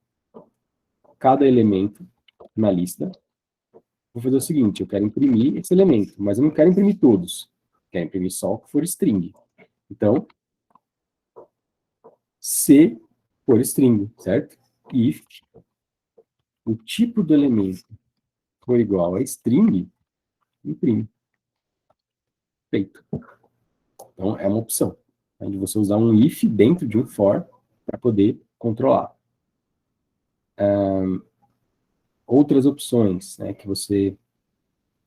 Speaker 1: cada elemento na lista, vou fazer o seguinte, eu quero imprimir esse elemento, mas eu não quero imprimir todos. Quero imprimir só o que for string. Então, se for string, certo? If o tipo do elemento for igual a string, imprime. Feito. Então, é uma opção, né, de você usar um if dentro de um for para poder controlar. Outras opções, né, que a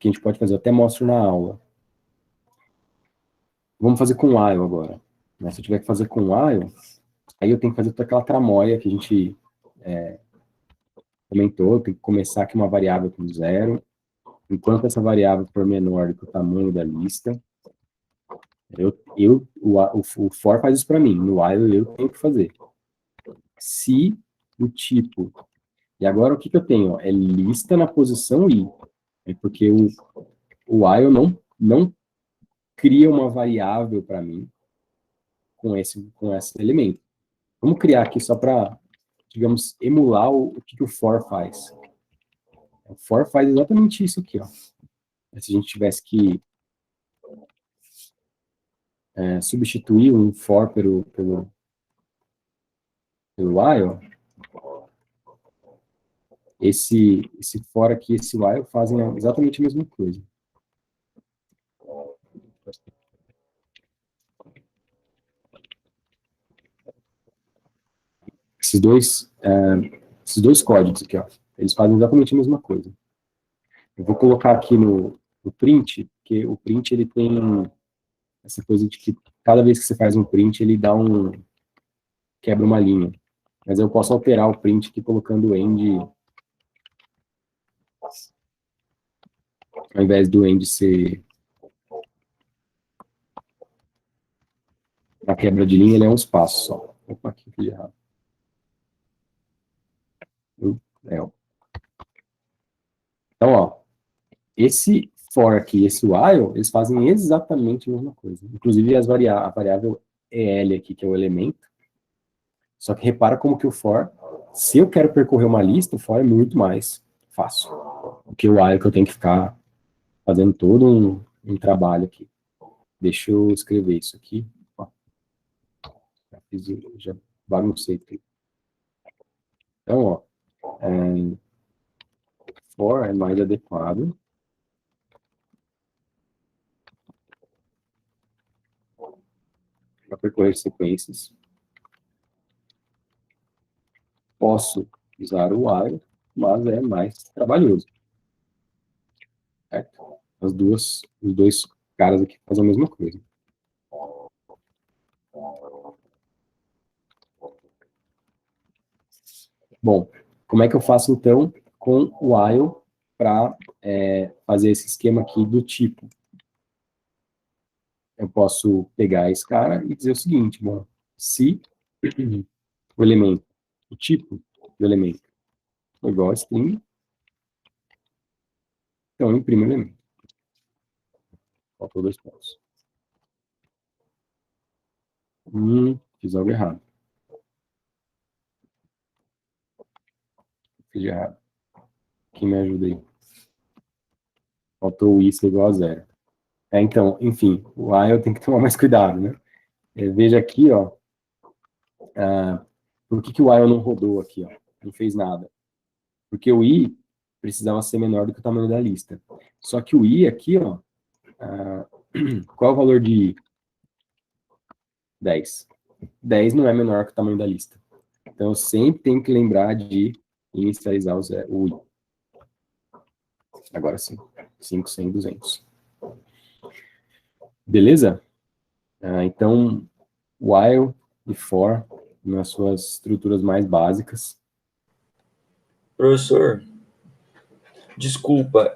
Speaker 1: gente pode fazer, eu até mostro na aula. Vamos fazer com while agora. Né? Se eu tiver que fazer com while, aí eu tenho que fazer toda aquela tramóia que a gente comentou, tem que começar aqui uma variável com 0, enquanto essa variável for menor do que o tamanho da lista, o for faz isso para mim, no while eu tenho que fazer. Se o tipo, e agora o que eu tenho? É lista na posição i, porque o while não cria uma variável para mim com esse elemento. Vamos criar aqui só para, digamos, emular o que o for faz. O for faz exatamente isso aqui, ó. Se a gente tivesse que substituir um for pelo while, esse for aqui e esse while fazem exatamente a mesma coisa. Esses dois códigos aqui, ó, eles fazem exatamente a mesma coisa. Eu vou colocar aqui no print, porque o print ele tem essa coisa de que cada vez que você faz um print, ele quebra uma linha. Mas eu posso alterar o print aqui colocando o end, ao invés do end ser a quebra de linha, ele é um espaço só. Opa, aqui fiz errado. Então, ó, esse for aqui e esse while, eles fazem exatamente a mesma coisa. Inclusive a variável EL aqui, que é o elemento. Só que repara como que o for, se eu quero percorrer uma lista, o for é muito mais fácil. Do que o while, que eu tenho que ficar fazendo todo um trabalho aqui. Deixa eu escrever isso aqui. Ó. Já baguncei aqui. Então, ó, for é mais adequado. Para percorrer sequências. Posso usar o while, mas é mais trabalhoso. Certo? Os dois caras aqui fazem a mesma coisa. Bom, como é que eu faço então com o while para fazer esse esquema aqui do tipo? Eu posso pegar esse cara e dizer o seguinte, bom, se o elemento, o tipo do elemento é igual a string, então eu imprimo o elemento. Faltou 2 pontos. Fiz algo errado. Fiz errado. Quem me ajuda aí? Faltou o i ser igual a 0. Então, enfim, o while tem que tomar mais cuidado, né? Veja aqui, ó, por que o while não rodou aqui, ó? Não fez nada. Porque o i precisava ser menor do que o tamanho da lista. Só que o i aqui, ó, qual é o valor de i? 10. 10 não é menor que o tamanho da lista. Então, eu sempre tenho que lembrar de inicializar o i. Agora sim. 5, 100, 200. Beleza? Então, while e for nas suas estruturas mais básicas.
Speaker 7: Professor, desculpa,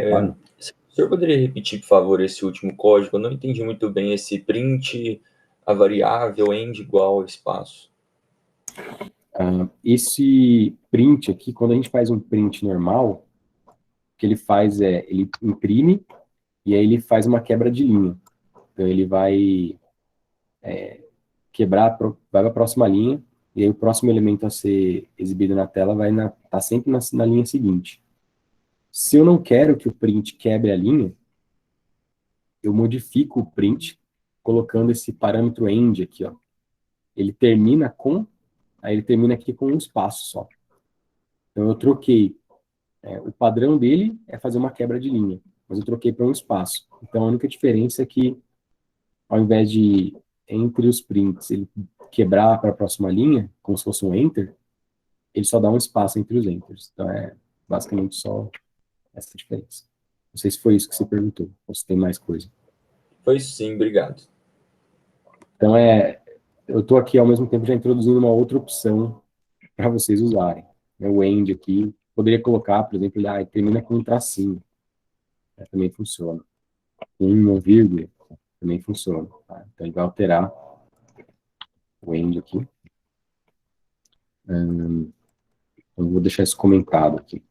Speaker 1: Claro.
Speaker 7: o senhor poderia repetir, por favor, esse último código? Eu não entendi muito bem esse print, a variável end igual ao espaço.
Speaker 1: Esse print aqui, quando a gente faz um print normal, o que ele faz é, ele imprime e aí ele faz uma quebra de linha. Então ele vai quebrar, vai para a próxima linha, e aí o próximo elemento a ser exibido na tela vai tá sempre na linha seguinte. Se eu não quero que o print quebre a linha, eu modifico o print colocando esse parâmetro end aqui, ó. Ele termina aqui com um espaço só. Então eu troquei. O padrão dele é fazer uma quebra de linha, mas eu troquei para um espaço. Então a única diferença é que, ao invés de entre os prints ele quebrar para a próxima linha, como se fosse um enter, ele só dá um espaço entre os enters. Então é basicamente só essa diferença. Não sei se foi isso que você perguntou, ou se tem mais coisa.
Speaker 7: Foi sim, obrigado.
Speaker 1: Então eu estou aqui ao mesmo tempo já introduzindo uma outra opção para vocês usarem. O end aqui, poderia colocar, por exemplo, ele termina com um tracinho. Também funciona. Uma vírgula, também funciona. Tá? Então ele vai alterar o end aqui. Então eu vou deixar isso comentado aqui.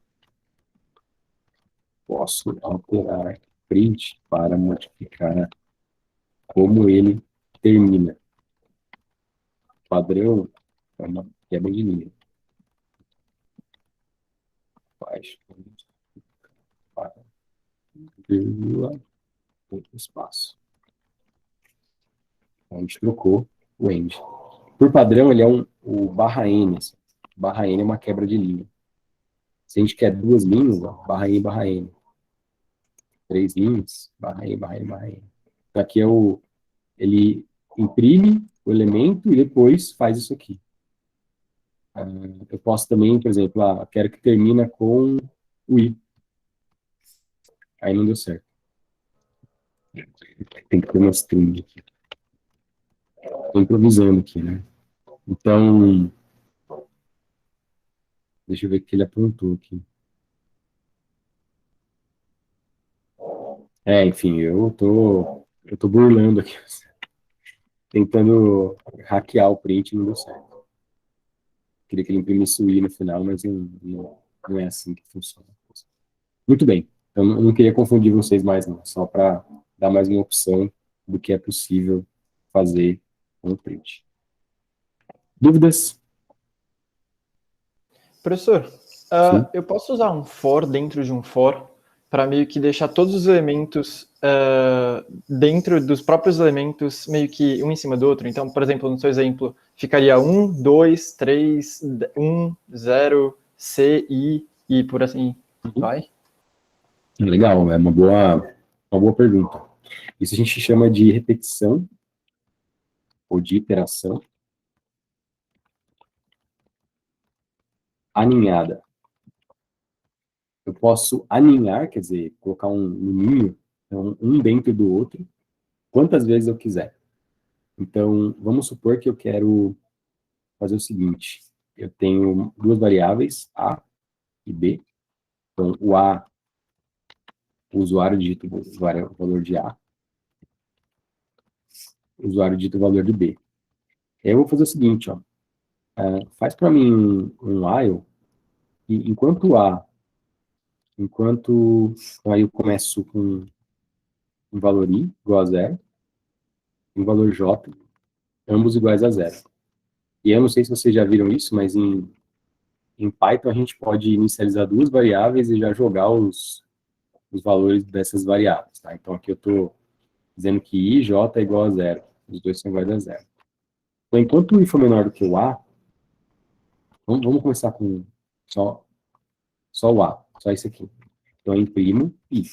Speaker 1: Posso alterar print para modificar como ele termina. Padrão é uma quebra de linha. Baixo. Para. Vírgula. Outro espaço. A gente trocou o end. Por padrão, ele é o barra N. Assim. Barra N é uma quebra de linha. Se a gente quer duas linhas, ó, barra N, barra N. 3 linhas, barra N, barra N, barra N. Então aqui ele imprime o elemento e depois faz isso aqui. Eu posso também, por exemplo, quero que termina com o I. Aí não deu certo. Tem que ter uma string aqui. Estou improvisando aqui, né? Então, deixa eu ver o que ele apontou aqui. Enfim, eu tô burlando aqui. Tentando hackear o print e não deu certo. Queria que ele imprimisse o I no final, mas não é assim que funciona. Muito bem. Então, eu não queria confundir vocês mais, não. Só para dar mais uma opção do que é possível fazer com o print. Dúvidas?
Speaker 8: Professor, eu posso usar um for dentro de um for para meio que deixar todos os elementos dentro dos próprios elementos meio que um em cima do outro? Então, por exemplo, no seu exemplo, ficaria 1, 2, 3, 1, 0, C, I e por assim vai?
Speaker 1: Legal, é uma boa pergunta. Isso a gente chama de repetição ou de iteração aninhada. Eu posso aninhar, quer dizer, colocar um ninho, então, um dentro do outro, quantas vezes eu quiser. Então, vamos supor que eu quero fazer o seguinte. Eu tenho duas variáveis, A e B. Então, o A, o usuário digita o valor de A. O usuário digita o valor de B. Aí eu vou fazer o seguinte, ó. Faz para mim um while, e enquanto aí eu começo com um valor I igual a 0, um valor J, ambos iguais a 0. E eu não sei se vocês já viram isso, mas em Python a gente pode inicializar duas variáveis e já jogar os valores dessas variáveis, tá? Então aqui eu estou dizendo que I e J é igual a 0. Os dois são iguais a 0. Então, enquanto o I for menor do que o A, vamos começar com só o A, só isso aqui. Então eu imprimo I.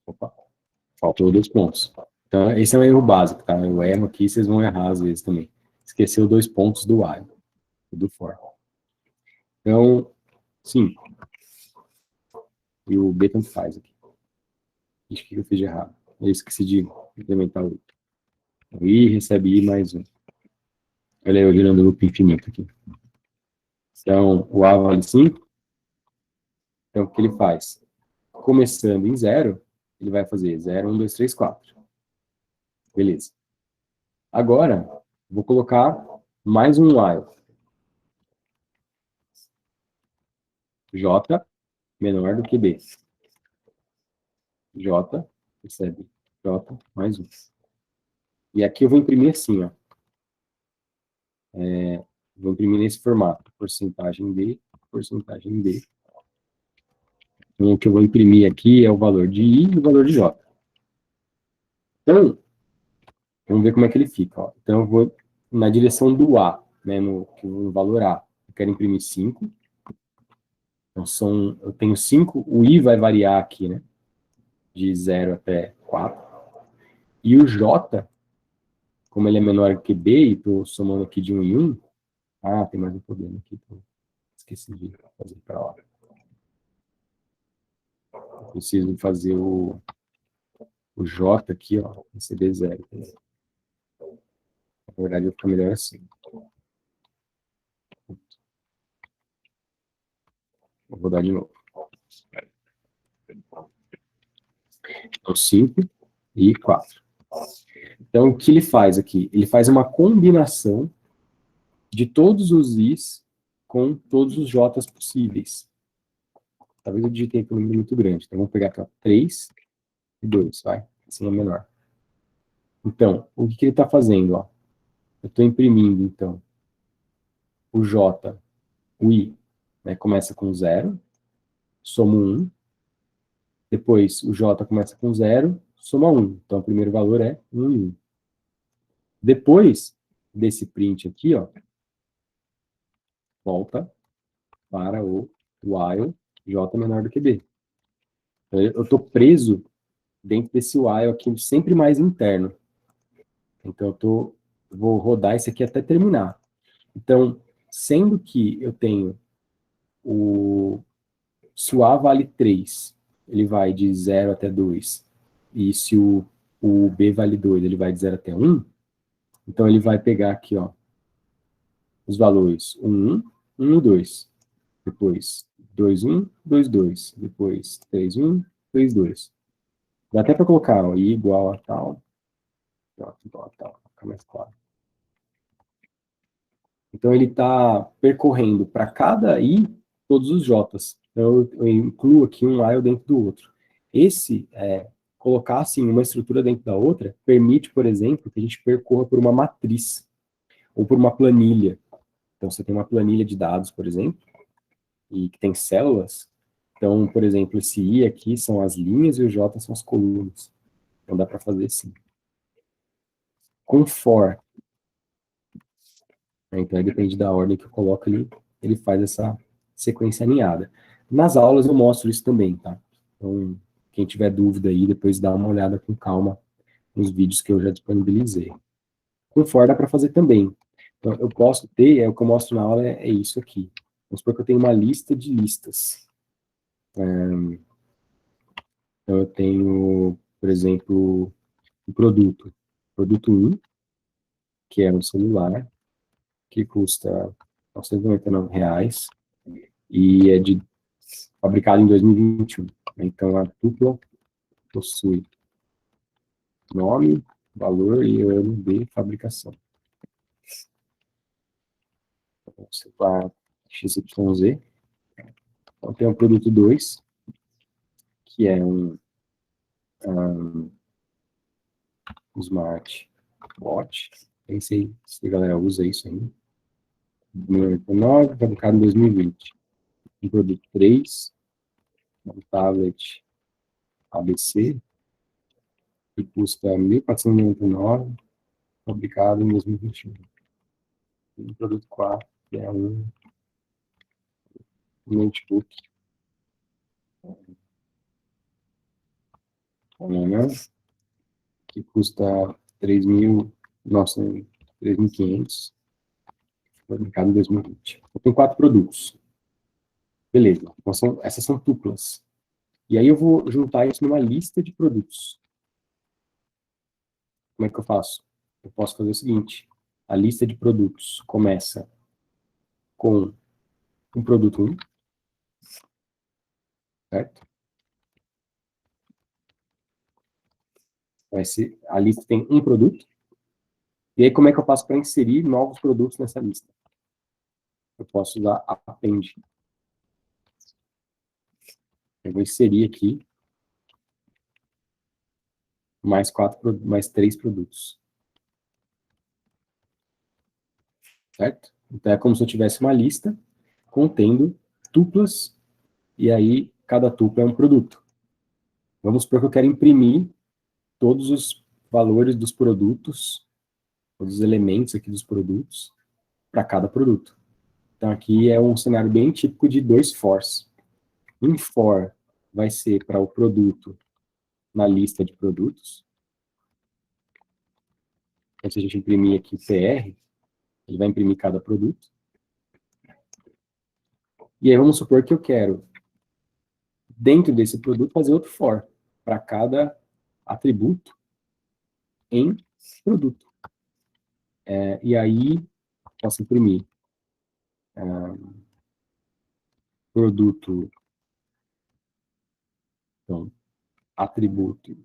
Speaker 1: Opa, faltou 2 pontos. Então esse é um erro básico, tá? Eu erro aqui, vocês vão errar às vezes também. Esqueceu 2 pontos do while, do for. Então, sim. E o B tanto faz aqui. Acho que eu fiz de errado. Eu esqueci de implementar o I. O I recebe I mais 1. Olha eu girando o loop infinito aqui. Então, o A vale 5. Então, o que ele faz? Começando em 0, ele vai fazer 0, 1, 2, 3, 4. Beleza. Agora, vou colocar mais um while. J menor do que B. J recebe J mais 1. E aqui eu vou imprimir assim, ó. Vou imprimir nesse formato. Porcentagem D, porcentagem D. Então, o que eu vou imprimir aqui é o valor de I e o valor de J. Então, vamos ver como é que ele fica. Ó. Então, eu vou na direção do A, né, no valor A. Eu quero imprimir 5. Então, eu tenho 5. O I vai variar aqui, né? De 0 até 4. E o J, como ele é menor que B, e estou somando aqui de 1 em 1. Ah, tem mais um problema aqui. Esqueci de fazer para lá. Eu preciso fazer o J aqui, ó, receber 0. Na verdade, vai ficar melhor assim. Vou rodar de novo. Então, 5 e 4. Então, o que ele faz aqui? Ele faz uma combinação de todos os Is com todos os Js possíveis. Talvez eu digitei aqui um número muito grande. Então, vamos pegar aqui, ó, 3 e 2, vai? Assim é menor. Então, o que ele está fazendo? Ó? Eu estou imprimindo, então, o J, o I, né, começa com 0, somo 1. Depois, o J começa com 0, soma 1. Então, o primeiro valor é 1 e 1. Depois desse print aqui, ó, volta para o while J menor do que B. Então, eu estou preso dentro desse while aqui, sempre mais interno. Então, vou rodar esse aqui até terminar. Então, sendo que eu tenho se o A vale 3, ele vai de 0 até 2, e se o B vale 2, ele vai de 0 até 1, então ele vai pegar aqui, ó, os valores 1, 1 e 2, depois 2, 1, 2, 2, depois 3, 1, 3, 2. Dá até para colocar, ó, I igual a tal, igual a tal, fica mais claro. Então ele está percorrendo para cada I todos os J's. Então eu incluo aqui um while dentro do outro. Colocar assim uma estrutura dentro da outra permite, por exemplo, que a gente percorra por uma matriz ou por uma planilha. Então você tem uma planilha de dados, por exemplo, e que tem células. Então, por exemplo, esse I aqui são as linhas e o J são as colunas. Então dá para fazer assim. Com for, então aí depende da ordem que eu coloco ali, ele faz essa sequência aninhada. Nas aulas eu mostro isso também, tá? Então, quem tiver dúvida aí, depois dá uma olhada com calma nos vídeos que eu já disponibilizei. Com for dá para fazer também. Então, eu posso ter, o que eu mostro na aula é isso aqui. Vamos supor que eu tenho uma lista de listas. Então, eu tenho, por exemplo, o produto 1, que é um celular, que custa R$ 999 e é fabricado em 2021. Então, a dupla possui nome, valor e ano de fabricação. Então, você vai XYZ. Então, tem o produto 2, que é um smartwatch. Nem sei se a galera usa isso ainda. 2009, fabricado em 2020. Um produto 3, um tablet ABC, que custa R$ 1.499, fabricado em 2021. E o produto 4, que é um notebook que custa 3.500, fabricado em 2020. Eu tenho 4 produtos. Beleza. Então, essas são tuplas. E aí eu vou juntar isso numa lista de produtos. Como é que eu faço? Eu posso fazer o seguinte, a lista de produtos começa com um produto 1, certo? A lista tem um produto. E aí, como é que eu faço para inserir novos produtos nessa lista? Eu posso usar append. Eu vou inserir aqui mais 3 produtos. Certo? Então, é como se eu tivesse uma lista contendo tuplas, e aí cada tupla é um produto. Vamos supor que eu quero imprimir todos os valores dos produtos, todos os elementos aqui dos produtos, para cada produto. Então, aqui é um cenário bem típico de 2 fors. Um for vai ser para o produto na lista de produtos. Então, se a gente imprimir aqui PR, ele vai imprimir cada produto. E aí, vamos supor que eu quero, dentro desse produto, fazer outro for, para cada atributo em produto. E aí, posso imprimir produto, então, atributo.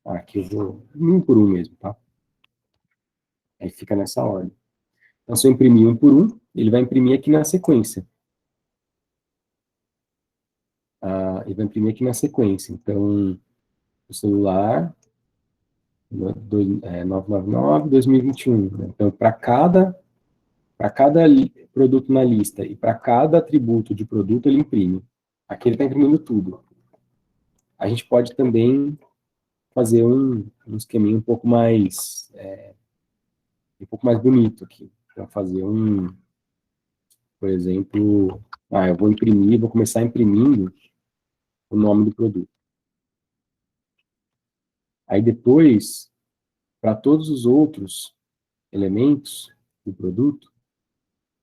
Speaker 1: Aqui eu vou um por um mesmo, tá? Aí fica nessa ordem. Então, se eu imprimir um por um, ele vai imprimir aqui na sequência. Ele vai imprimir aqui na sequência. Então, o celular, 999, 2021. Né? Então, para cada produto na lista e para cada atributo de produto, ele imprime. Aqui ele está imprimindo tudo. A gente pode também fazer um esqueminha um pouco mais bonito aqui. Então, fazer por exemplo, eu vou imprimir, vou começar imprimindo o nome do produto. Aí depois, para todos os outros elementos do produto,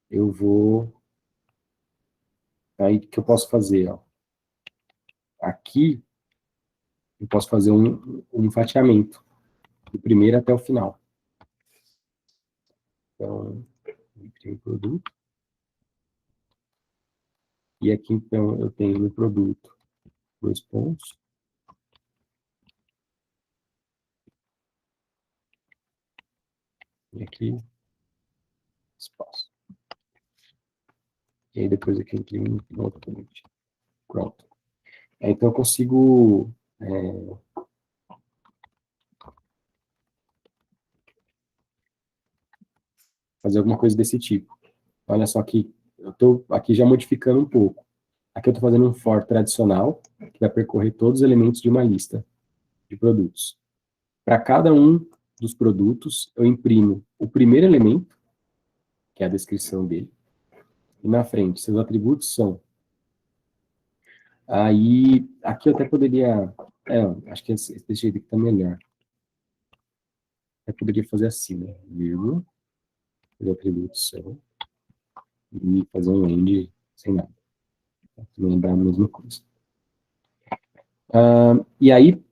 Speaker 1: eu vou... Aí o que eu posso fazer? Ó? Aqui, eu posso fazer um fatiamento, do primeiro até o final. Então, imprimo o produto. E aqui, então, eu tenho no produto 2 pontos. E aqui, espaço. E aí depois aqui eu imprimo novamente. Pronto. Então eu consigo fazer alguma coisa desse tipo. Olha só que eu estou aqui já modificando um pouco. Aqui eu estou fazendo um for tradicional, que vai percorrer todos os elementos de uma lista de produtos. Para cada um dos produtos, eu imprimo o primeiro elemento, que é a descrição dele, e na frente, seus atributos são. Aí, aqui eu até poderia... acho que esse jeito aqui está melhor. Eu poderia fazer assim, né? Vírgula, os atributos são, e fazer um end sem nada. Lembrar a mesma coisa. E aí,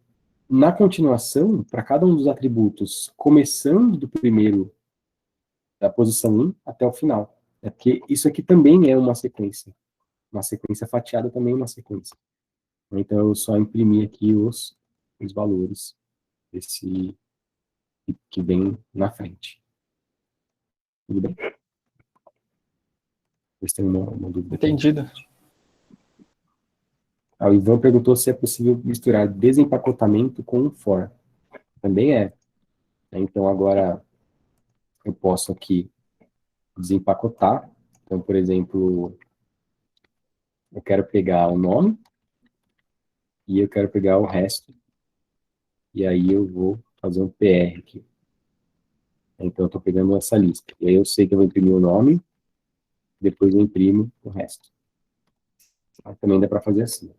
Speaker 1: na continuação, para cada um dos atributos, começando do primeiro, da posição 1 até o final. Porque isso aqui também é uma sequência. Uma sequência fatiada também é uma sequência. Então, eu só imprimi aqui os valores desse que vem na frente. Tudo bem? Vocês têm uma dúvida aqui?
Speaker 8: Entendido.
Speaker 1: O Ivan perguntou se é possível misturar desempacotamento com um for. Também é. Então, agora, eu posso aqui desempacotar. Então, por exemplo, eu quero pegar o nome e eu quero pegar o resto. E aí eu vou fazer um PR aqui. Então, eu estou pegando essa lista. E aí eu sei que eu vou imprimir o nome, depois eu imprimo o resto. Mas também dá para fazer assim.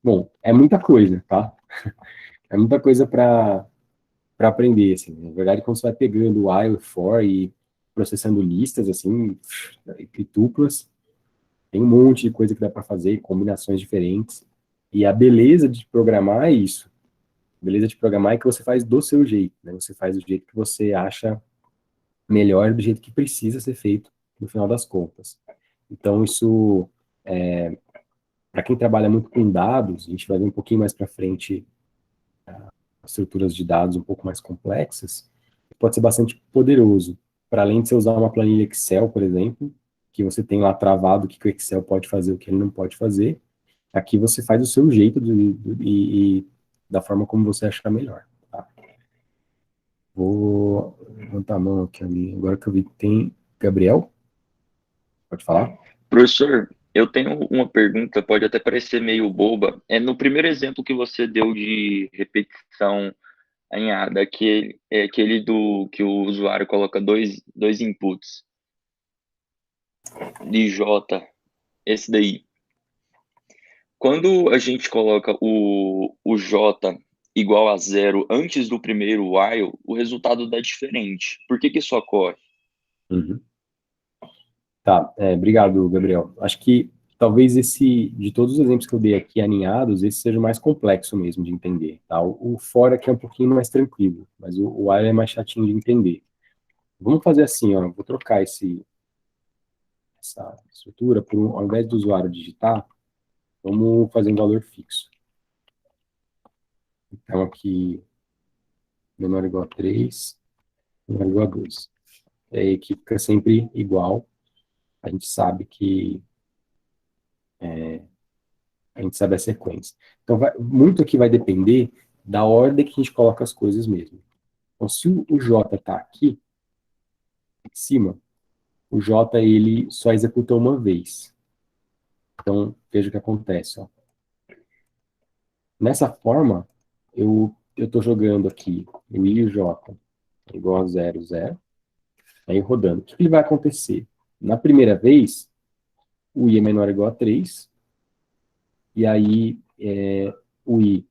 Speaker 1: Bom, é muita coisa, tá? É muita coisa para aprender, assim. Na verdade, quando você vai pegando o while, for e processando listas, assim, e tuplas, Tem um monte de coisa que dá para fazer, combinações diferentes. E a beleza de programar é isso. A beleza de programar é que você faz do seu jeito, né? Você faz do jeito que você acha melhor, do jeito que precisa ser feito no final das contas. Então, isso, para quem trabalha muito com dados, a gente vai ver um pouquinho mais para frente estruturas de dados um pouco mais complexas, pode ser bastante poderoso. Para além de você usar uma planilha Excel, por exemplo, que você tem lá travado o que o Excel pode fazer, o que ele não pode fazer, aqui você faz do seu jeito e da forma como você achar melhor. Tá? Vou levantar a mão aqui, agora que eu vi que tem Gabriel. Pode falar?
Speaker 7: Professor, eu tenho uma pergunta, pode até parecer meio boba. No primeiro exemplo que você deu de repetição em A, aquele do que o usuário coloca dois inputs de J, esse daí. Quando a gente coloca o J igual a 0 antes do primeiro while, o resultado dá diferente. Por que isso ocorre?
Speaker 1: Uhum. Tá, obrigado, Gabriel. Acho que talvez de todos os exemplos que eu dei aqui aninhados, esse seja o mais complexo mesmo de entender, tá? O for aqui é um pouquinho mais tranquilo, mas o while é mais chatinho de entender. Vamos fazer assim, ó, vou trocar essa estrutura, ao invés do usuário digitar, vamos fazer um valor fixo. Então aqui, menor ou igual a 3, menor ou igual a 2. E aí aqui fica sempre igual, a gente sabe que a gente sabe a sequência. Então, muito aqui vai depender da ordem que a gente coloca as coisas mesmo. Então, se o J está aqui, em cima, o J ele só executa uma vez. Então, veja o que acontece. Ó. Nessa forma, eu estou jogando aqui o I e o J igual a 0, 0. Aí rodando. O que ele vai acontecer? Na primeira vez, o I é menor ou igual a 3. E aí, o I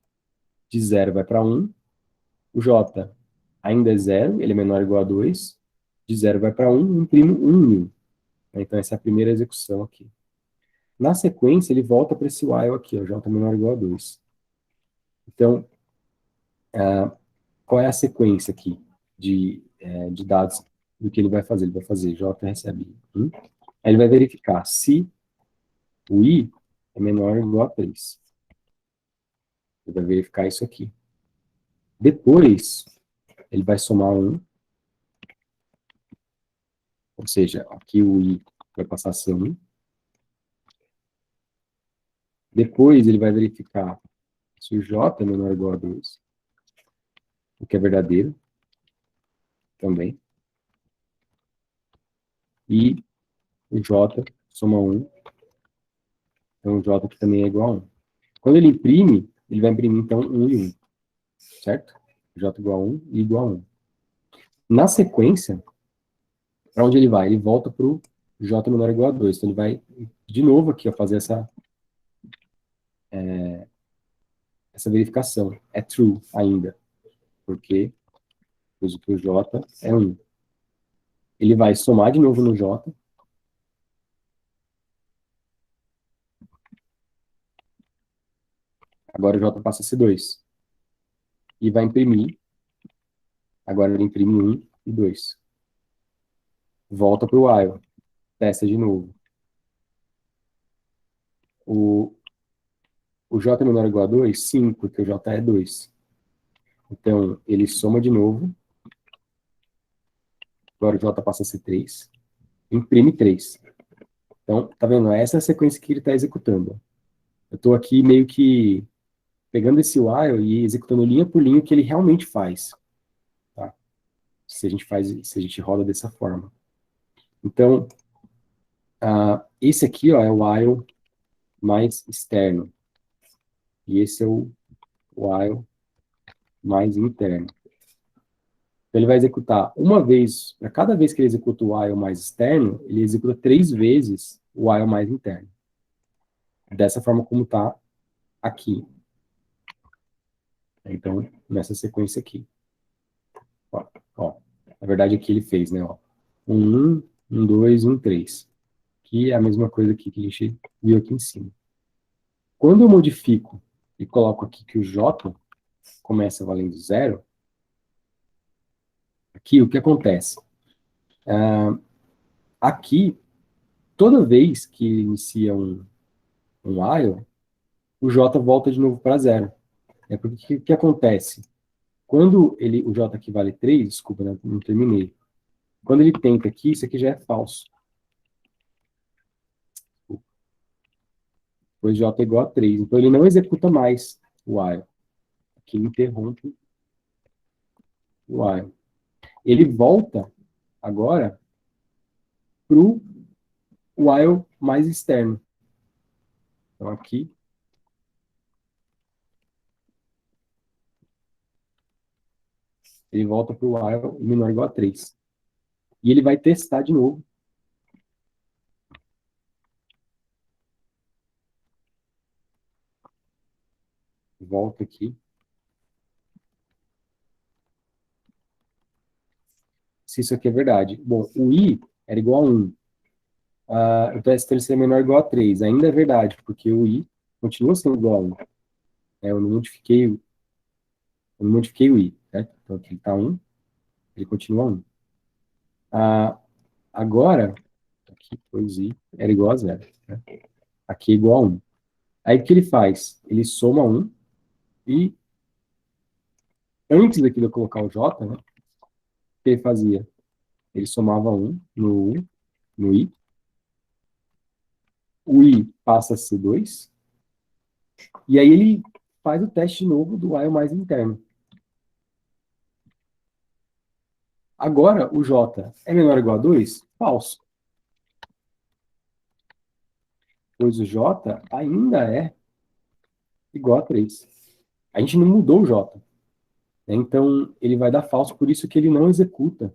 Speaker 1: de 0 vai para 1. O J ainda é 0, ele é menor ou igual a 2. De 0 vai para 1, imprimo 1. Então, essa é a primeira execução aqui. Na sequência, ele volta para esse while aqui, ó, J menor ou igual a 2. Então, qual é a sequência aqui de dados do que ele vai fazer? Ele vai fazer J recebe 1. Aí ele vai verificar se o I é menor ou igual a 3. Ele vai verificar isso aqui. Depois, ele vai somar 1. Ou seja, aqui o I vai passar a ser 1. Depois, ele vai verificar se o J é menor ou igual a 2. O que é verdadeiro. Também. E o J soma 1. Então, o J aqui também é igual a 1. Quando ele imprime, ele vai imprimir, então, 1 e 1. Certo? J igual a 1 e igual a 1. Na sequência, para onde ele vai? Ele volta para o J menor ou igual a 2. Então, ele vai, de novo, aqui, ó, fazer essa verificação. É true ainda. Porque o J é 1. Ele vai somar de novo no J. Agora o J passa a ser 2. E vai imprimir. Agora ele imprime 1 e 2. Volta para o while. Testa de novo. O J é menor ou igual a 2? Sim, porque o J é 2. Então, ele soma de novo. Agora o J passa a ser 3. Imprime 3. Então, tá vendo? Essa é a sequência que ele está executando. Eu estou aqui meio que pegando esse while e executando linha por linha o que ele realmente faz. Tá? Se a gente roda dessa forma. Então, esse aqui, ó, é o while mais externo. E esse é o while mais interno. Então, ele vai executar uma vez, para cada vez que ele executa o while mais externo, ele executa 3 vezes o while mais interno. Dessa forma como está aqui. Então, nessa sequência aqui. Ó, na verdade, aqui ele fez, né? Ó, 1, 1, 2, 1, 3. aqui é a mesma coisa aqui que a gente viu aqui em cima. Quando eu modifico e coloco aqui que o J começa valendo 0, aqui o que acontece? Aqui, toda vez que inicia um while, o J volta de novo para 0. É porque o que acontece? Quando o J aqui vale 3, desculpa, não terminei. Quando ele tenta aqui, isso aqui já é falso. Pois J é igual a 3. Então ele não executa mais o while. Aqui ele interrompe o while. Ele volta agora para o while mais externo. Então aqui ele volta para o while menor ou igual a 3. E ele vai testar de novo. Volta aqui. Se isso aqui é verdade. Bom, o I era igual a 1. O teste dele ser menor ou igual a 3. Ainda é verdade, porque o I continua sendo igual a 1. Eu não modifiquei o I, certo? Então aqui está 1, ele continua 1. Agora, aqui, pois I era igual a 0. Né? Aqui é igual a 1. Aí o que ele faz? Ele soma 1 e antes daqui de eu colocar o J, né, o que ele fazia? Ele somava 1 no I. O I passa a ser 2. E aí ele faz o teste de novo do while mais interno. Agora, o J é menor ou igual a 2? Falso. Pois o J ainda é igual a 3. A gente não mudou o J. Né? Então, ele vai dar falso, por isso que ele não executa.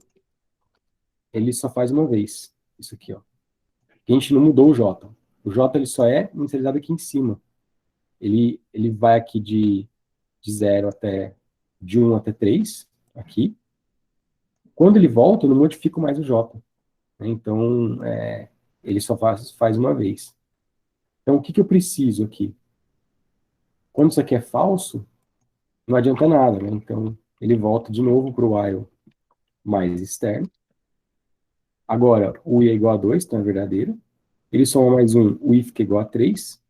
Speaker 1: Ele só faz uma vez. Isso aqui, ó. A gente não mudou o J. O J ele só é inicializado aqui em cima. Ele vai aqui de 0 até... de 1 até 3, aqui. Quando ele volta, eu não modifico mais o J. Né? Então, ele só faz uma vez. Então, o que eu preciso aqui? Quando isso aqui é falso, não adianta nada, né? Então, ele volta de novo para o while mais externo. Agora, o I é igual a 2, então é verdadeiro. Ele soma mais 1, o I fica igual a 3.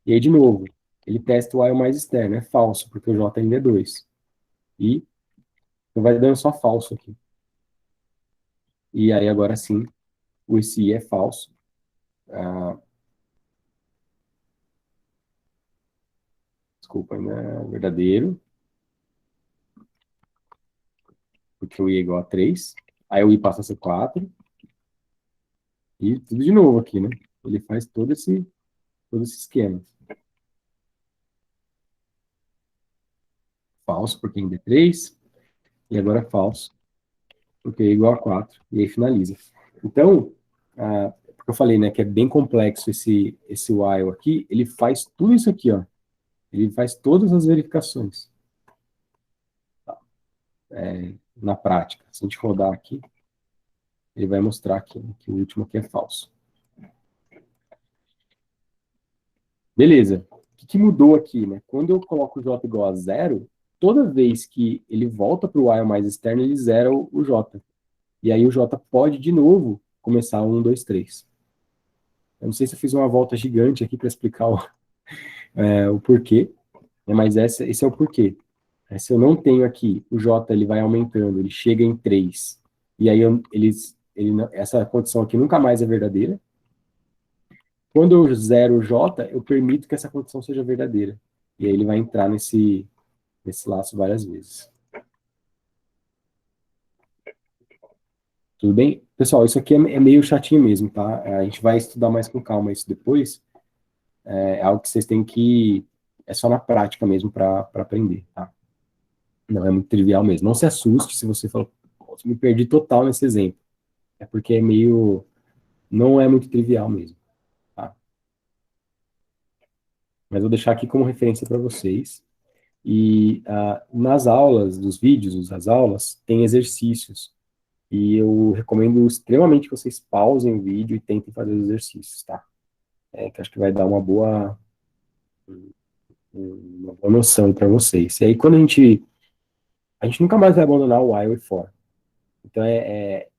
Speaker 1: E aí, de novo, ele testa o while mais externo. É falso, porque o J ainda é 2. E então vai dando só falso aqui. E aí, agora sim, esse I é falso. Desculpa, ainda é verdadeiro. Porque o I é igual a 3. Aí o I passa a ser 4. E tudo de novo aqui, né? Ele faz todo esse esquema. Falso, porque ainda é 3. E agora é falso, porque é igual a 4. E aí finaliza. Então, porque eu falei, né, que é bem complexo esse while aqui, ele faz tudo isso aqui, ó. Ele faz todas as verificações. Tá? Na prática. Se a gente rodar aqui, ele vai mostrar aqui, né, que o último aqui é falso. Beleza. O que mudou aqui, né? Quando eu coloco o J igual a 0, toda vez que ele volta para o while mais externo, ele zera o J. E aí o J pode, de novo, começar 1, 2, 3. Eu não sei se eu fiz uma volta gigante aqui para explicar o porquê, né, mas esse é o porquê. Se eu não tenho aqui, o J ele vai aumentando, ele chega em 3, e aí essa condição aqui nunca mais é verdadeira. Quando eu zero o J, eu permito que essa condição seja verdadeira. E aí ele vai entrar nesse laço várias vezes. Tudo bem? Pessoal, isso aqui é meio chatinho mesmo, tá? A gente vai estudar mais com calma isso depois. É algo que vocês têm que... É só na prática mesmo para aprender, tá? Não é muito trivial mesmo. Não se assuste se você falar, me perdi total nesse exemplo. É porque não é muito trivial mesmo, tá? Mas vou deixar aqui como referência para vocês. E nas aulas, dos vídeos das aulas, tem exercícios. E eu recomendo extremamente que vocês pausem o vídeo e tentem fazer os exercícios, tá? Que acho que vai dar uma boa noção para vocês. E aí, quando a gente nunca mais vai abandonar o while e for. Então,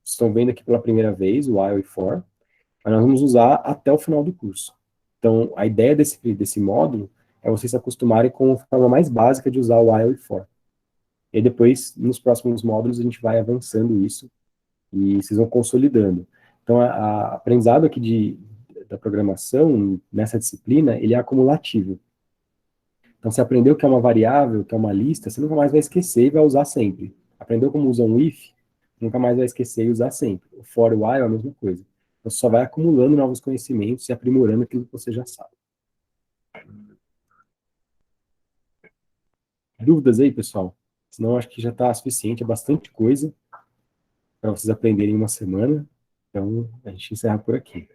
Speaker 1: estão vendo aqui pela primeira vez o while e for, mas nós vamos usar até o final do curso. Então, a ideia desse módulo é vocês se acostumarem com a forma mais básica de usar o while e for. E depois, nos próximos módulos, a gente vai avançando isso e vocês vão consolidando. Então, a aprendizado aqui da programação, nessa disciplina, ele é acumulativo. Então, você aprendeu que é uma variável, que é uma lista, você nunca mais vai esquecer e vai usar sempre. Aprendeu como usa um if, nunca mais vai esquecer e usar sempre. O for e o while é a mesma coisa. Então, você só vai acumulando novos conhecimentos e aprimorando aquilo que você já sabe. Dúvidas aí, pessoal? Senão, acho que já está suficiente, é bastante coisa para vocês aprenderem em uma semana. Então, a gente encerra por aqui.